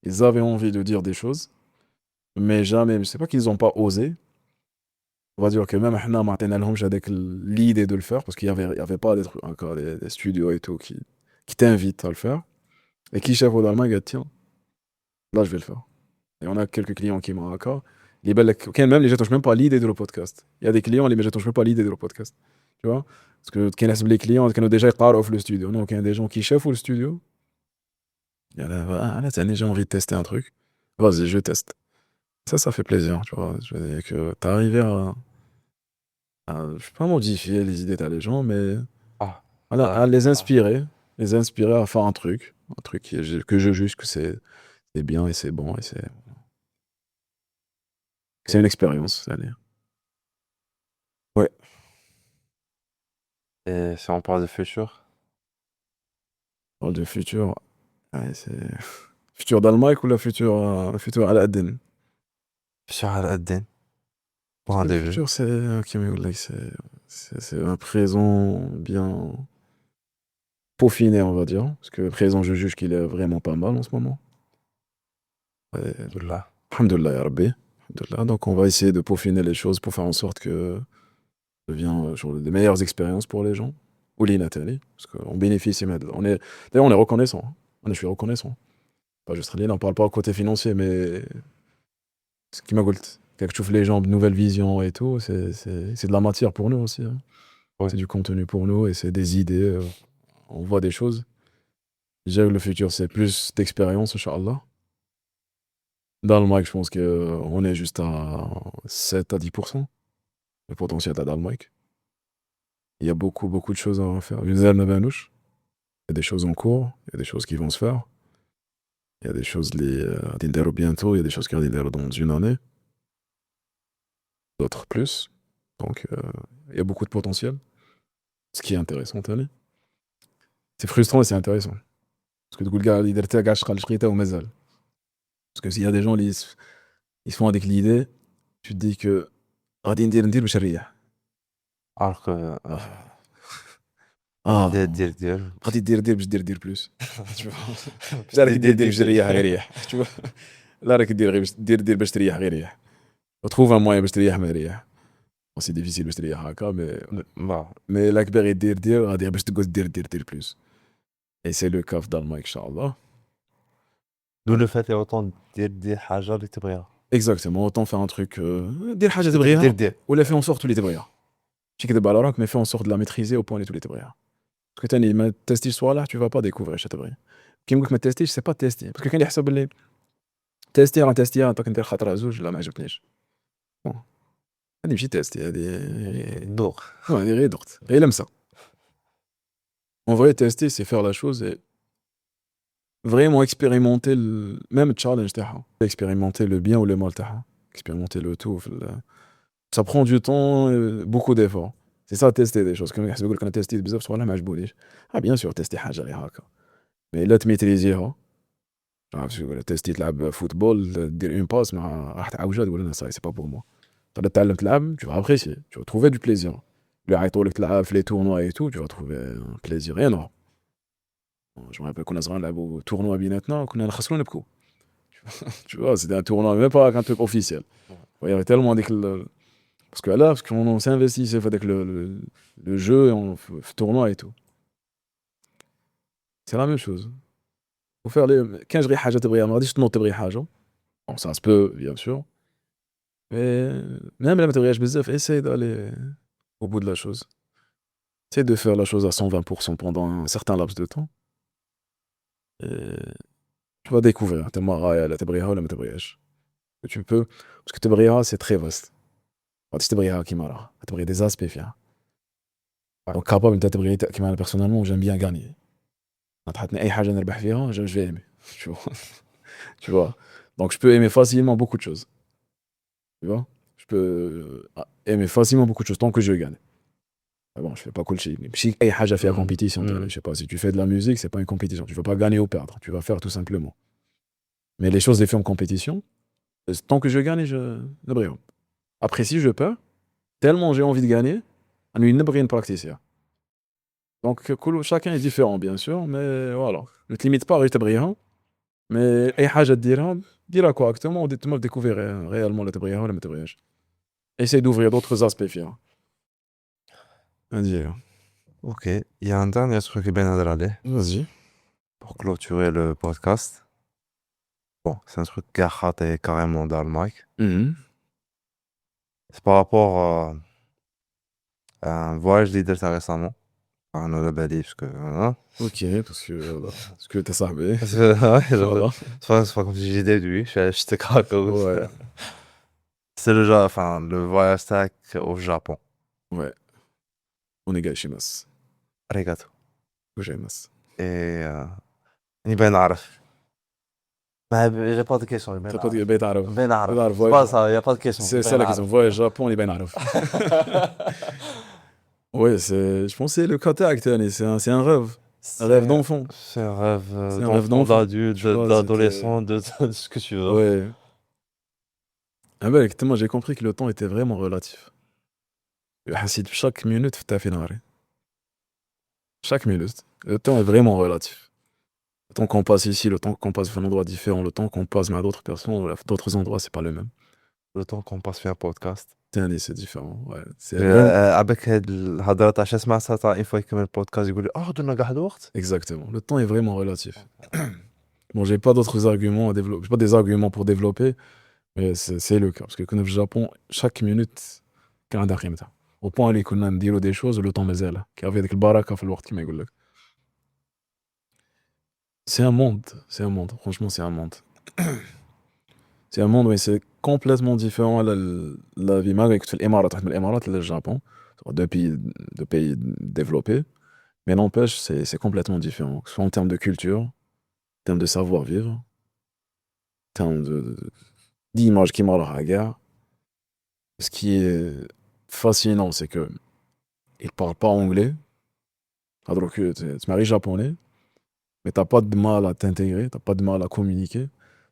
ils avaient envie de dire des choses, mais jamais, c'est pas qu'ils ont pas osé. On va dire que même احنا ما عطينالهمش هذاك l'idée de le faire parce qu'il y avait pas des trucs encore des studios et tout qui t'invitent à le faire et qui شافوا l'Allemagne قال tiens là je vais le faire. Et on a quelques clients qui m'ont encore اللي بالك كان même اللي جاتهمش même pas l'idée de le podcast. Il y a des clients اللي ما جاتهمش même pas l'idée de le podcast. Tu vois? Parce que كاين حسب les clients كانوا déjà يقراوا في le studio. Non, كاين des gens qui شافوا le studio. Il y en a là, j'ai envie de tester un truc. Vas-y, je teste. Ça fait plaisir, tu vois. Je veux dire que t'arrives je sais pas modifier les idées des gens, mais Ah, voilà, ah, à les inspirer à faire un truc que je juge que c'est bien et c'est bon et c'est une expérience. Allez. Ouais. et si on parle de futur, On parle de futur. Ouais, c'est futur d'Allemagne ou futur à l'Aden. futur à l'Aden. Pour un Le début. futur, c'est un présent bien peaufiné, on va dire. Parce que le présent, je juge qu'il est vraiment pas mal en ce moment. Ouais, Là. alhamdoulilah, ya Rabbi. Alhamdoulilah. Donc, on va essayer de peaufiner les choses pour faire en sorte que ça devienne genre, des meilleures expériences pour les gens. Ou les Nathalie. Parce qu'on bénéficie maintenant. D'ailleurs, on est reconnaissant. Je suis reconnaissant. Pas juste on parle pas au côté financier, mais ce qui m'a dit. Quand tu trouves les gens de nouvelles visions et tout, c'est de la matière pour nous aussi. Hein. Oui. C'est du contenu pour nous et c'est des idées. On voit des choses. Déjà, le futur, c'est plus d'expérience, Inch'Allah. Dans le mic, je pense qu'on est juste à 7 à 10% le potentiel dans le mic. Il y a beaucoup, beaucoup de choses à faire. Il y a des choses en cours, il y a des choses qui vont se faire. Il y a des choses à dire bientôt, il y a des choses qui vont dire dans une année. D'autres plus. Donc, il y a beaucoup de potentiel. Ce qui est intéressant, Tani. C'est frustrant et c'est intéressant. Parce que du coup, le gars, il dit parce que s'il y a des gens, ils se font avec l'idée, tu te dis que غادي ندير باش نريح. Alors que dire. غادي دير باش دير بلوس. باش راك دير باش تريح غير ريح. Tu vois. لا راك دير غير دير باش تريح غير ريح. وتروف ان موين باش تريح ما ريح. سي ديفيسيل باش تريح هكا مي الاكبر يدير غادي باش تقعد دير بلوس. Et c'est le cas dans le mic, Inch'Allah. D'où le fait est autant dire حاجة اللي تبغيها. Exactement, autant faire un truc دير حاجة تبغيها دير ولا fais en sorte اللي تبغيها. Tu كذب على راك mais fais en sorte de la maîtriser au point اللي تبغيها. Parce que تاني ما تستيش صوالح tu vas pas découvrir اش تبغي. كي نقولك ما تستيش c'est pas tester parce que كان يحسب اللي تيستي انت ندير خطرة زوج لا ما عجبنيش. بون هادي ماشي تيستي هادي دوق. هادي غير ضغط غير لمسة. En vrai, tester, c'est faire la chose et vraiment expérimenter même le challenge تاعها. Expérimenter le bien ou le mal تاعها. Expérimenter le tout. Ça prend du temps, beaucoup d'efforts. C'est ça, tester des choses. Comme je يقول لك أنا تستيت بزاف صوالح ما عجبونيش. Bien sûr, tester حاجة غير هكا. Mais لا تميتريزيها. تستي تلعب فوتبول دير اون باس مع راح تعاوجها تقول انا سي با بور موا. تبدا تتعلم تلعب tu vas apprécier, tu vas trouver du plaisir. اللي يعيطوا لك تلعب في لي تورنوا اي تو tu vas trouver un plaisir énorme. Je me rappelle كنا صغار نلعبوا تورنوا بيناتنا وكنا نخسروا نبكوا. Tu vois, c'était un tournoi même pas un truc officiel. Il y avait tellement ديك parce que là parce qu'on s'investissait avec le jeu et on fait tournoi et tout. C'est la même chose. Faut faire les كان جري حاجه تبغيها ما غاديش تنوض تبغي حاجه. Bon, ça se peut bien sûr. Mais même là, tu بزاف, essaye d'aller au bout de la chose. Essaye de faire la chose à 120% pendant un certain laps de temps. Et tu vas découvrir. Tu peux, parce que تبغيها, c'est très vaste. غادي تبغيها كيما راه, تبغي des aspects فيها. Donc capable انت تبغي كيما انا personnellement j'aime bien gagner. تحطني اي حاجه نربح فيها, je vais aimer. Tu vois. Donc je peux aimer facilement beaucoup de choses. Tu vois, je peux aimer facilement beaucoup de choses tant que je gagne. Mais bon, je fais pas cool chez. Si il y a quelque chose à faire compétition, je sais pas, si tu fais de la musique, c'est pas une compétition. Tu vas pas gagner ou perdre. Tu vas faire tout simplement. Mais les choses les fais en compétition, tant que je gagne, je ne brille. Après, si je perds, tellement j'ai envie de gagner, on ne brille pas practice. Donc, chacun est différent, bien sûr, mais voilà. Ne te limite pas à تبغيها, mais أي حاجة تديرها, ديرها correctement, وتما découvrir réellement اللي تبغيها ولا ما تبغيهاش. Essaye d'ouvrir d'autres aspects فيها. Vas-y. Ok, il y a un dernier truc qui bien à aller Vas-y. pour clôturer le podcast. Bon, c'est un truc qui est carrément dans le mic. C'est par rapport à un voyage leader récemment. Un autre balai, parce que. Hein? Ok, parce que t'es savé. Parce que, ouais, Voilà. c'est pas comme si j'ai déduit, je te craque. Ouais. C'est le voyage stack au Japon. Ouais. Onegaishimasu. Arigato. Gozaimasu. Et. Il ben araf. J'ai pas de question. T'as pas dit بيت عرب. Ben araf. Ben araf, C'est pas ça, il n'y a pas de question. C'est ça la question. Voyage Japon, il est ben araf. Ouais, je pense que c'est le contact, c'est un rêve. Un rêve d'enfant. C'est un rêve C'est un rêve d'enfant. d'adulte, d'adolescent, de ce que tu veux. Ouais. Ah ben, moi j'ai compris que le temps était vraiment relatif. Chaque minute, t'as fait narrer. Chaque minute. Le temps est vraiment relatif. Le temps qu'on passe ici, le temps qu'on passe à un endroit différent, le temps qu'on passe à d'autres personnes, d'autres endroits, c'est pas le même. Le temps qu'on passe faire un podcast. C'est différent. Ouais. avec الهضره تاع اسمع تاع une fois يكمل البودكاست يقول لي درنا كاع هذا الوقت. Exactement. Le temps est vraiment relatif. Bon, j'ai pas d'autres arguments à développer. J'ai pas des arguments pour développer, mais c'est le cas. Parce que quand on est au Japon, chaque minute, كان عندها قيمتها. Au point où كنا نديروا des choses, le temps مازال. كي avait ديك البركة في الوقت كما يقول لك. C'est un monde. Franchement, c'est un monde. C'est un monde, mais c'est complètement différent à la vie. Malgré que l'Émirat, le Japon, deux pays développés, mais n'empêche, c'est complètement différent. Que ce soit en termes de culture, en termes de savoir-vivre, en termes d'image qui marquent la guerre. Ce qui est fascinant, c'est que ils parlent pas anglais. Alors que tu maries japonais, mais t'as pas de mal à t'intégrer, t'as pas de mal à communiquer.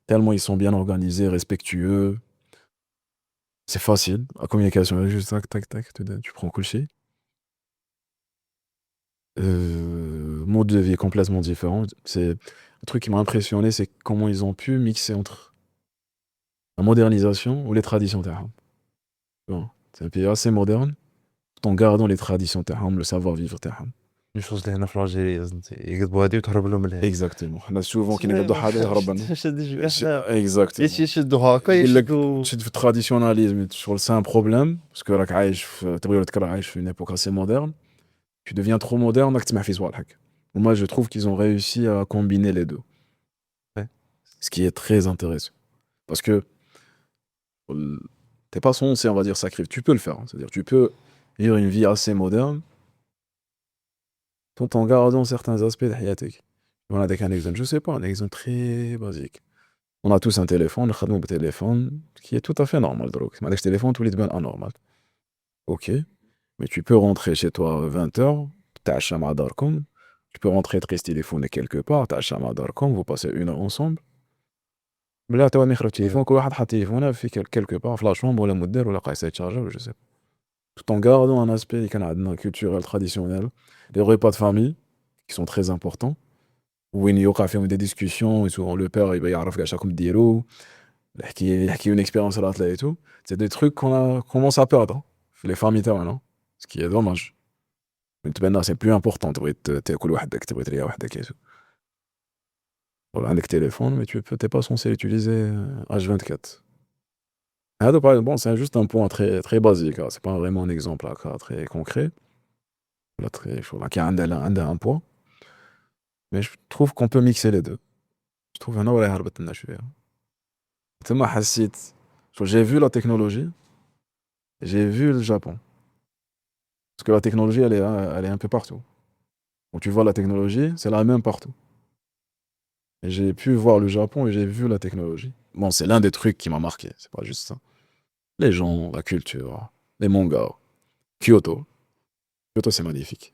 Tellement ils sont bien organisés, respectueux. C'est facile. La communication, juste tac, tac, tac, tu prends coucher. Mode de vie complètement différent. C'est le truc qui m'a impressionné, c'est comment ils ont pu mixer entre la modernisation ou les traditions terrain. Bon, c'est un pays assez moderne, tout en gardant les traditions terrain, le savoir-vivre terrain. Une chose اللي هنا في الجزائر يقدبوا هذه وتهرب لهم لهنا. Exactement. حنا souvent كي نقدروا حاجه يهرب لنا. Exactement. يشدوا هكا يشدوا. تشد في التراديسيوناليزم شغل c'est un problème parce que راك عايش في تبغي تكره عايش في une époque assez moderne. Tu deviens trop moderne, راك تسمع في صوالحك. Moi je trouve qu'ils ont réussi à combiner les deux. Ouais. Ce qui est très intéressant. Parce que t'es pas censé, on va dire, sacrifier. Tu peux le faire. Hein. C'est-à-dire tu peux vivre une vie assez moderne tout en gardant certains aspects de حياتك. On a un exemple, je sais pas, un exemple très basique. On a tous un téléphone, un téléphone qui est tout à fait normal. Donc, un téléphone, tout est anormal. Ok, mais tu peux rentrer chez toi à 20h, t'as مع داركم, tu peux rentrer très téléphoner quelque part, t'as مع داركم, vous passez 1 heure ensemble. بلا توا نخرب تليفون كل واحد حط تليفونه في quelque part في لا شومبر ولا مدير ولا قاعد يتشارجر ولا je sais pas. Tout en gardant un aspect culturel traditionnel, les repas de famille qui sont très importants. Où il y a des discussions, et souvent le père il va y avoir comme dire qui a une expérience à l'athlète et tout. C'est des trucs qu'on commence à perdre, hein, les familles maintenant, ce qui est dommage. Maintenant c'est plus important, tu vas تاكل وحدك, tu vas تريح وحدك et tout. Voilà, avec téléphone, mais t'es pas censé l'utiliser H24. Bon, c'est juste un point très, très basique, hein. C'est pas vraiment un exemple là, très concret. Là, qui a un point. Mais je trouve qu'on peut mixer les deux. Je trouve هنا ولا هربت لنا شويه. تما حسيت j'ai vu la technologie, j'ai vu le Japon. Parce que la technologie, elle est un peu partout. Quand tu vois la technologie, c'est la même partout. Et j'ai pu voir le Japon et j'ai vu la technologie. Bon, c'est l'un des trucs qui m'a marqué, c'est pas juste ça. Les gens, la culture, les mangas. Kyoto. Kyoto, c'est magnifique.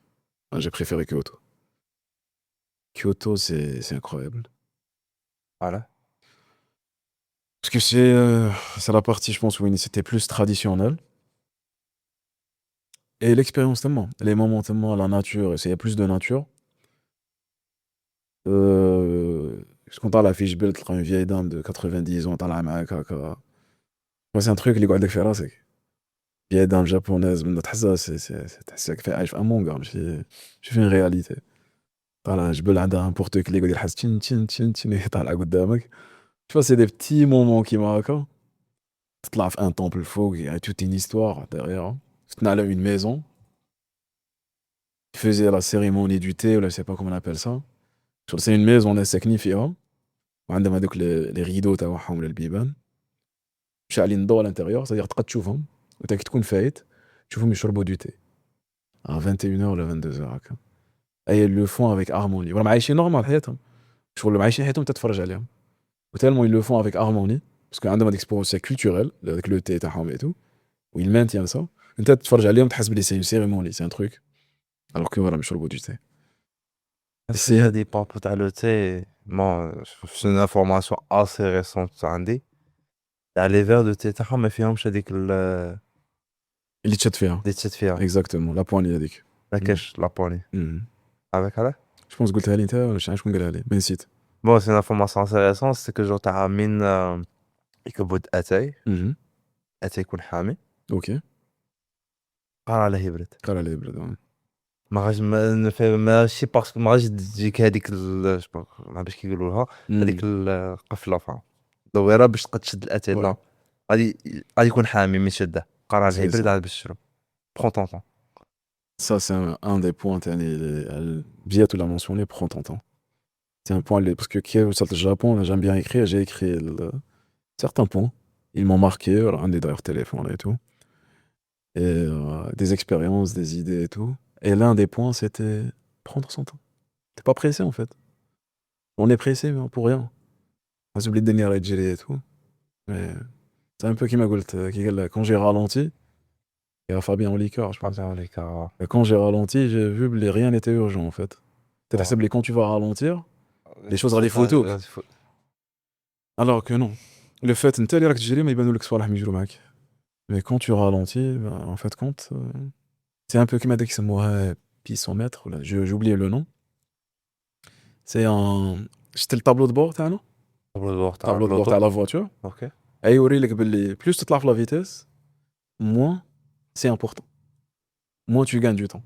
J'ai préféré Kyoto. Kyoto, c'est incroyable. Voilà. Parce que c'est la partie, je pense, où c'était plus traditionnel. Et l'expérience tellement, les moments tellement, la nature, il y a plus de nature. Je compte à la fiche build, une vieille dame de 90 ans, طالعة معاك هكا. Moi, c'est un truc اللي يقعد لك في راسك. vieille dame japonaise, من تحسها تحسك في عايش في ان مونغا ماشي في رياليتي. طالعة جبل عندها ان بورتوك اللي يقعد يلحس تشين تشين تشين تشين طالعة قدامك. Tu vois, c'est des petits moments qui marquent. تطلع في un temple فوق, il y a toute une histoire derrière. تطلع على une maison. Ils faisaient la cérémonie du thé, ou là, je sais pas comment on appelle ça. C'est une maison, on est ساكنين فيها. وعندهم هذوك les rideaux تاعهم ولا البيبان. شاعلين الضوء à l'intérieur, c'est-à-dire تقدر تشوفهم. وتا كي تكون فايت تشوفهم يشربوا du thé. À 21h ولا 22h هكا. Et ils le font avec harmonie. ولا عايشين نورمال حياتهم. شغل عايشين حياتهم تتفرج عليهم. وتellement ils le font avec harmonie. Parce qu'عندهم هذيك expérience culturelle avec le thé تاعهم et tout. Où ils maintiennent ça. انت تتفرج عليهم تحس بلي c'est une cérémonie, c'est un truc. Alors que voilà, يشربوا du thé. Ça dépend تاع le thé. Bon, c'est une information assez récente عندي. تاع les verres de thé تاعهم ما فيهمش هذيك اللي تشد فيها. اللي تشد فيها. Exactement, la poignée هذيك. ما كاش la poignée. avec هذا. Je pense قلتها لي انت ولا شكون قالها لي؟ ما نسيت. Bon, c'est une information assez récente, c'est que genre تاع من يكبد اتاي. اتاي يكون حامي. اوكي. قال عليه يبرد. قال عليه يبرد. ما غاش ماشي باسكو ما غاش تجيك هذيك ما باش كيقولوا لها هذيك القفله فاهم دويره باش تقدر تشد الاتاي لا غادي يكون حامي من شده قال عليه يبرد عاد باش تشرب prends ton temps. Ça c'est un des points bien tu l'as mentionné, prends ton temps. C'est un point parce que qui est au Japon, j'aime bien écrire, j'ai écrit certains points, ils m'ont marqué, un des d'ailleurs téléphone et tout. Et des expériences, des idées et tout. Et l'un des points, c'était prendre son temps. T'es pas pressé, en fait. On est pressé, mais pour rien. On s'oublie de donner à gérer et tout. Mais c'est un peu qui m'a dit, quand j'ai ralenti, il y a Fabien en liqueur, je pense. Et quand j'ai ralenti, j'ai vu que rien n'était urgent, en fait. T'es ouais. Quand tu vas ralentir, les choses les photos. Alors que non. Le fait, mais quand tu ralentis, ben, en fait, compte, c'est un peu qui m'a dit que c'est moi, pisomètre, j'ai oublié le nom. C'est un. C'était le tableau de bord, t'as non? Tableau de bord à la voiture. Ok. Et il y a plus tu te laves la vitesse, moins c'est important. Moins tu gagnes du temps.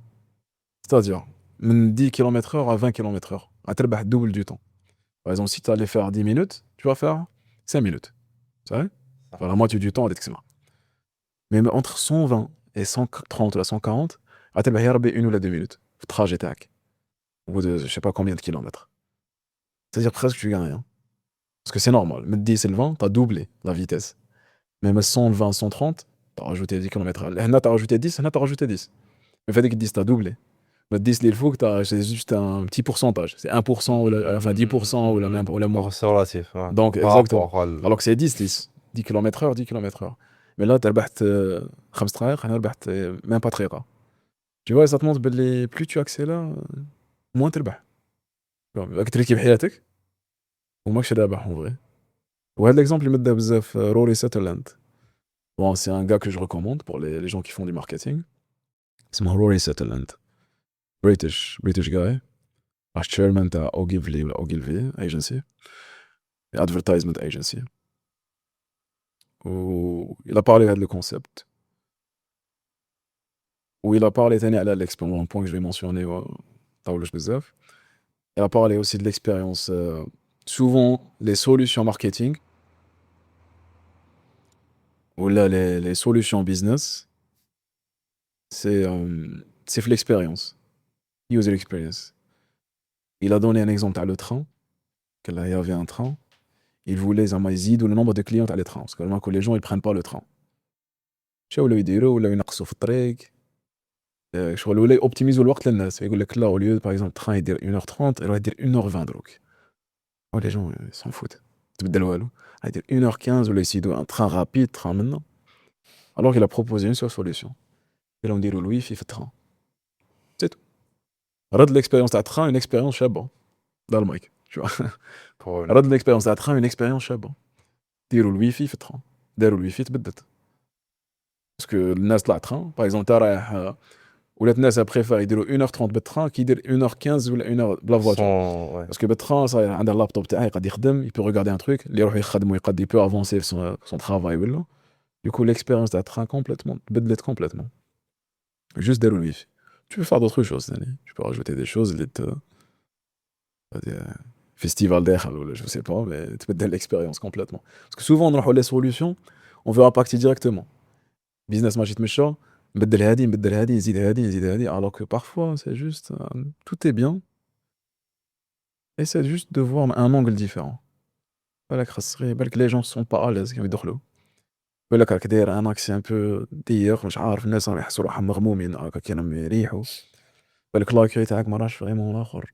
C'est-à-dire, de 10 km/h à 20 km/h, tu as double du temps. Par exemple, si tu allais faire 10 minutes, tu vas faire 5 minutes. C'est vrai? Enfin, la moitié du temps, mais entre 120 et 130 ou 140, tu as 1 ou 2 minutes. Le trajet tac. Au bout de je sais pas combien de kilomètres. C'est-à-dire presque tu gagnes rien. Parce que c'est normal. Mais 10 et le 20, tu as doublé la vitesse. Mais 120, 130, tu as rajouté 10 km. Là, tu as rajouté 10, là, tu as rajouté 10. Mais fait que 10, tu as doublé. Mais 10, il faut que c'est juste un petit pourcentage. C'est 1%, enfin 10% ou la même. C'est relatif. Ouais. Donc, exactement. Alors que c'est 10 km/h, 10 km/h. Mais là, tu as même pas très rare. Tu vois, ça te montre que plus tu accélères, moins tu as. أكثر كي بحياتك وماكش رابح en vrai. وهذا l'exemple اللي مداه بزاف Rory Sutherland. Bon, c'est un gars que je recommande pour les gens qui font du marketing. C'est Rory Sutherland. British guy. Chairman تاع Ogilvy agency. Advertisement agency. Où il a parlé de le concept. Où il a parlé على l'expérience, un point que je vais mentionner طاولوش بزاف. Il a parlé aussi de l'expérience. Souvent, les solutions marketing ou là, les solutions business, c'est l'expérience. User experience. Il a donné un exemple à le train. Il y avait un train. Il voulait يزيدوا le nombre de clients à le train. Parce que les gens ils prennent pas le train. شو ولاو يديروا ولا ينقصوا في الطريق. شغل ولا يوبتيميزوا الوقت للناس. يقول لك لا au lieu par exemple train يدير 1h30 il va dire 1h20 دروك. Oh, les gens ils s'en foutent. تبدل والو. يدير 1h15 ولا يسيدوا un train rapide train maintenant. Alors qu'il a proposé une seule solution. Il a dit le wifi في الtrain. C'est tout. رد l'expérience تاع train une expérience شابه. dans le mic, tu vois. رد l'expérience تاع train une expérience شابه. ديروا الويفي في الtrain. داروا الويفي تبدلت. Parce que الناس طلع train par exemple انت رايح ولات الناس بريفير يديروا 1h30 بالتران كي يدير 1h15 ولا 1h بلا فواتور ouais. باسكو بالتران صاير عنده اللابتوب تاعه يقدر يخدم يبي ريغاردي ان تروك اللي يروح يخدم ويقدر يبي افونسي في سون ترافاي ولا دوكو ليكسبيريونس تاع التران كومبليتمون تبدلت كومبليتمون جوست داروا الويفي tu peux faire d'autres choses ثاني tu peux rajouter des choses اللي festival داخل ولا je sais pas mais تبدل l'expérience complètement parce que souvent on نروحوا les solutions on veut impacter directement business ماشي تمشى نبدل هادي نبدل هادي نزيد هادي نزيد هادي alors que parfois c'est juste tout est bien et c'est juste de voir un angle différent بالك خاص غير بالك les gens sont pas à l'aise كانوا يدخلوا بالك راك داير ان اكسي ان بو دير مش عارف الناس راهم يحسوا روحهم مغمومين هكا كانوا يريحوا بالك لاكي تاعك ما راهش فريمون الاخر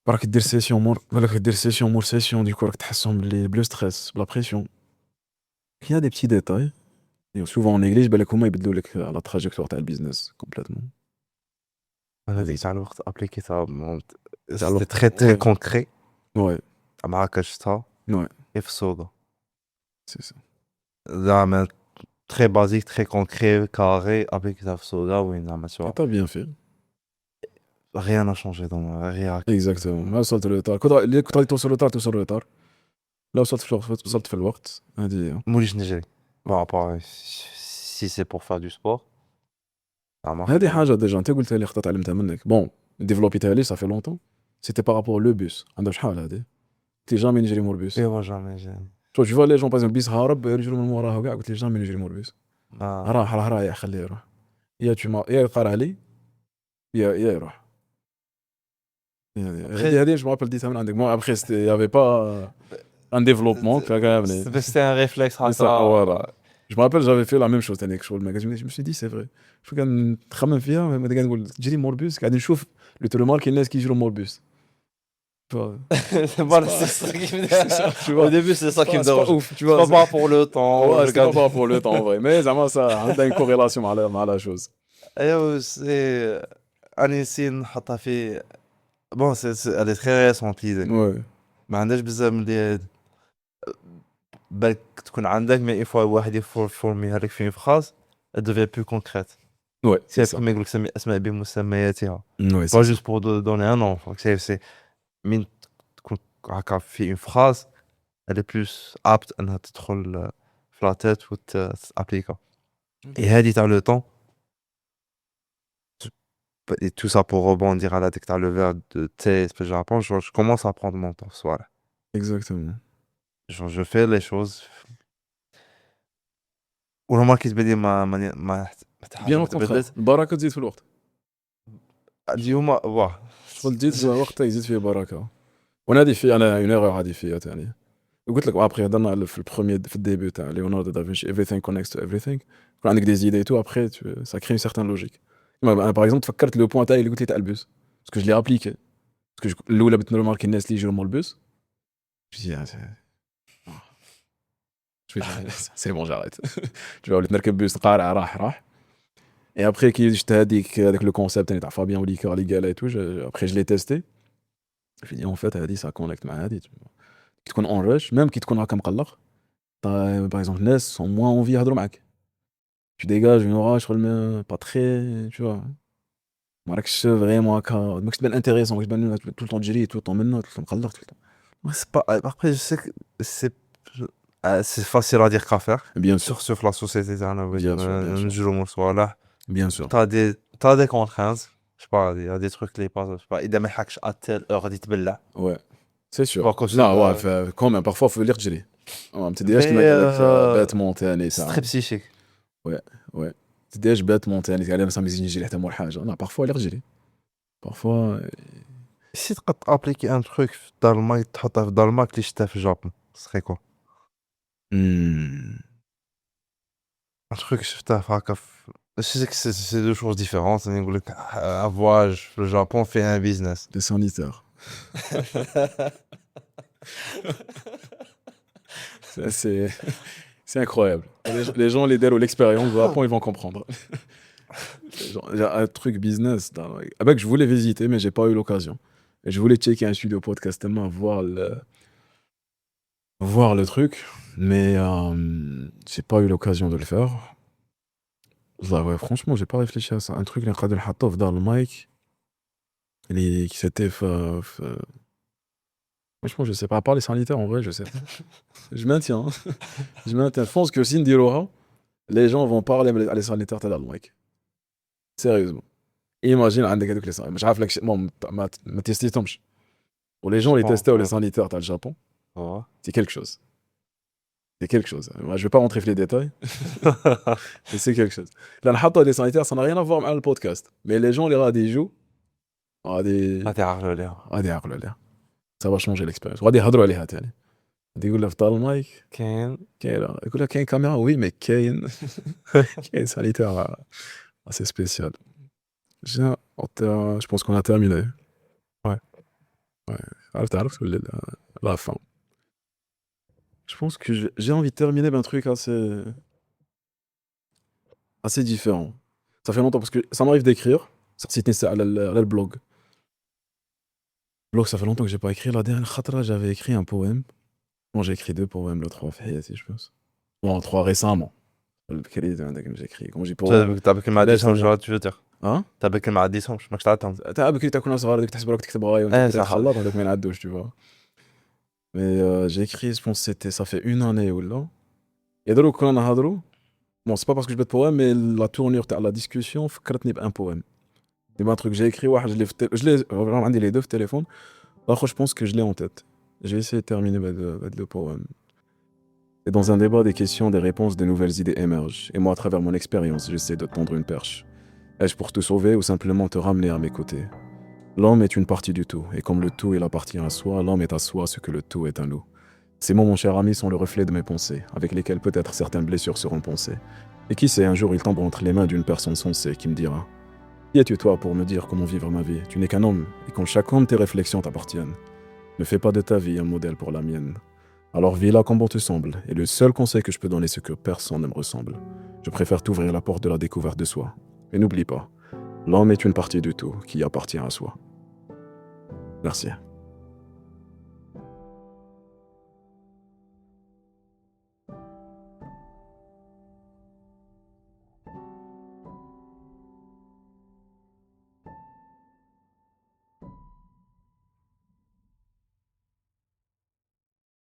راك دير سيسيون مور بالك دير سيسيون مور سيسيون ديكو راك تحسهم بلي بلو ستريس بلا بريسيون كاين دي بتي ديتاي سوفون نيجليج بالك هما يبدلوا لك على تراجيكتور تاع البيزنس كومبليتمون هذيك تاع الوقت ابليكي تاع سي تري تري كونكري وي معاك شفتها وي في السوق سي سا زعما تري بازيك تري كونكري كاري ابليكي تاع في السوق وين زعما سوا تا بيان في rien n'a changé dans rien اكزاكتومون ما وصلت للوتار كنت غادي توصل للوتار لا وصلت في الوقت وصلت في الوقت هذه موليش نجري bon après si c'est pour faire du sport هذه حاجه ديجا انت قلت لي خطات تعلمتها منك بون ديفلوبيتها لي صافي لونطون سيتي بارابور لو بوس عندها شحال هذه تي جامي نجري مور بوس ايوا جامي شوف جو لي جون باغ بيس هارب يجروا من وراها كاع قلت لي جامي نجري مور بوس راه رايح خليه يروح يا يا يقرا لي يا يروح هذه جو مابل ديتها من عندك مو ابخي يافي با ان ديفلوبمون كامل بس سي ان ريفلكس هكا Je me rappelle, j'avais fait la même chose تاني كشغل الماغازين je me suis dit c'est vrai شو كان نخمم فيها بعد كنقول تجري موربوس قاعد نشوف لو تو مارك الناس كيجروا موربوس Voilà, c'est ça qui me dérange. Au début, c'est ça qui me dérange. Tu vois, c'est pas pour le temps. Ouais, c'est pas pour le temps, en vrai. Mais ça a une corrélation مع la chose. ايوا سي اني سين نحطها في بون سي elle est très récente l'idée. Ouais. ما عندهاش بزاف من اللي بالك تكون عندك مي اي فوا واحد يفورميها لك في فراز elle devient plus concrète. Ouais. سي كما يقول لك سمي اسماء بمسمياتها. Ouais. Pas juste pour donner un nom. C'est من تكون هكا في une phrase elle est plus apte انها تدخل في لا تيت وتابليكا. Et هذه تاع لو طون et tout ça pour rebondir à la dès que t'as le verre de thé que j'apprends, je commence à prendre mon temps ce soir. Exactement. Genre, je fais les choses. ولما كتبان ما Bien au contraire. البركة تزيد في الوقت. اليوم واه شغل تزيد في الوقت يزيد فيه بركة. وانا هذه في انا اون ايرور هذه فيها ثاني. قلت لك ابخي هضرنا في البروميير في الديبي تاع ليوناردو دافنشي everything connects to everything. يكون عندك دي زيدي تو ابخي ça crée une certaine logique. انا باغ اكزومبل تفكرت لو بوين تاعي اللي قلت لي تاع البوس باسكو جو لي ابليكي باسكو الاولى بت نورمال الناس اللي يجروا مول البوس سي بون جاريت جو وليت نركب بوس قارع راح اي ابخي كي جبت هذيك لو كونسيبت تاع فابيان وليكار اللي قال تو ابخي جو لي تيستي في دي اون فات هذه سا كونيكت مع هذه كي تكون اون رش ميم كي تكون هكا مقلق باغ اكزومبل الناس سون موان اونفي يهضروا معاك tu dégages une aura شغل pas très tu vois ما راكش فريمون هكا ماكش تبان انتريسون ماكش تبان طول طون تجري طول طون منه طول مقلق طول طون c'est pas après je sais que c'est facile à dire qu'à faire bien sûr sur la société تاعنا نجرو مول صوالح bien sûr t'as des contraintes je sais pas il y a des trucs les pas je sais pas اذا ما لحقش à telle heure غادي تبلع ouais c'est sûr لا ouais quand même parfois faut lire تجري ما تديرش باتمون ثاني c'est très psychique ouais تديرش باتمون ثاني قال انا ما نجري حتى مور حاجه لا بارفوا لي رجلي بارفوا si تقدر ابليكي ان تروك في دار الماء تحطها في دار الماء اللي شفتها في الجابون سخي كو ان تروك شفتها في هكا سي دو شوز ديفيرونت نقول لك افواج في الجابون في ان بيزنس دي سانيتير c'est incroyable. Les gens les dèrent l'expérience au Japon, ils vont comprendre. Un truc business. Avec je voulais visiter, mais j'ai pas eu l'occasion. Et je voulais checker un studio podcast tellement voir le truc, mais j'ai pas eu l'occasion de le faire. Là, ouais, franchement, j'ai pas réfléchi à ça. Un truc, اللي نحطوه في دار المايك, qui s'était franchement, je sais pas. À part les sanitaires, en vrai, je sais pas. Je maintiens. Hein. Je maintiens. Je pense que si نديروها, les gens vont parler à les sanitaires تاع دار المايك. Sérieusement. Imagine عندك هذوك les sanitaires. مش عارف لك ما تيستيتهمش. Pour les gens, les tester les sanitaires تاع الجابون, c'est quelque chose. C'est quelque chose. Moi, je vais pas rentrer dans les détails. Mais c'est quelque chose. Là, نحطوا les sanitaires, ça n'a rien à voir avec le podcast. Mais les gens, les gars, des joues, غادي يعقلوا عليها. غادي يعقلوا عليها. Ça va changer l'expérience. غادي يهضروا عليها تاني. غادي يقول لها في طال المايك كاين يقول لها كاين كاميرا, oui, mais كاين sanitaire assez spécial. Je pense qu'on a terminé. Ouais. عرفت la fin. Je pense que j'ai envie de terminer un truc assez différent. Ça fait longtemps parce que ça m'arrive d'écrire. Ça c'est le blog. Blog, ça fait longtemps que j'ai pas écrit. La dernière fois, j'avais écrit un poème. Bon, j'ai écrit 2 poèmes, le 3 si je pense. Bon, 3 récemment. J'ai écrit. Quand j'ai تاع ما ديسهمش tu veux dire. ها؟ تاع ما ديسهمش ماكش تعطيهم. تاع بكري تكون صغار ديك تحسب راك تكتب غاية تخلط هذوك ما ينعدوش tu vois. Mais j'ai écrit, je pense que ça fait 1 année ou là. Et donc quand on a hadrou, bon, c'est pas parce que je bête poème, mais la tournure de la discussion فكرتني بان poème. C'est un truc j'ai écrit, je l'ai vraiment عندي les 2 في téléphone. Alors je pense que je l'ai en tête. Je vais essayer de terminer avec le poème. Et dans un débat des questions, des réponses, de nouvelles idées émergent. Et moi, à travers mon expérience, j'essaie de te tendre une perche. Est-ce pour te sauver ou simplement te ramener à mes côtés? L'homme est une partie du tout, et comme le tout il appartient à soi, l'homme est à soi ce que le tout est à nous. Ces mots, mon cher ami, sont le reflet de mes pensées, avec lesquelles peut-être certaines blessures seront poncées. Et qui sait, un jour il tombera entre les mains d'une personne sensée qui me dira: qui es-tu toi pour me dire comment vivre ma vie? Tu n'es qu'un homme, et quand chacun de tes réflexions t'appartiennent, ne fais pas de ta vie un modèle pour la mienne. Alors vis-la comme bon te semble, et le seul conseil que je peux donner, c'est que personne ne me ressemble. Je préfère t'ouvrir la porte de la découverte de soi. Et n'oublie pas, l'homme est une partie du tout qui appartient à soi. Merci.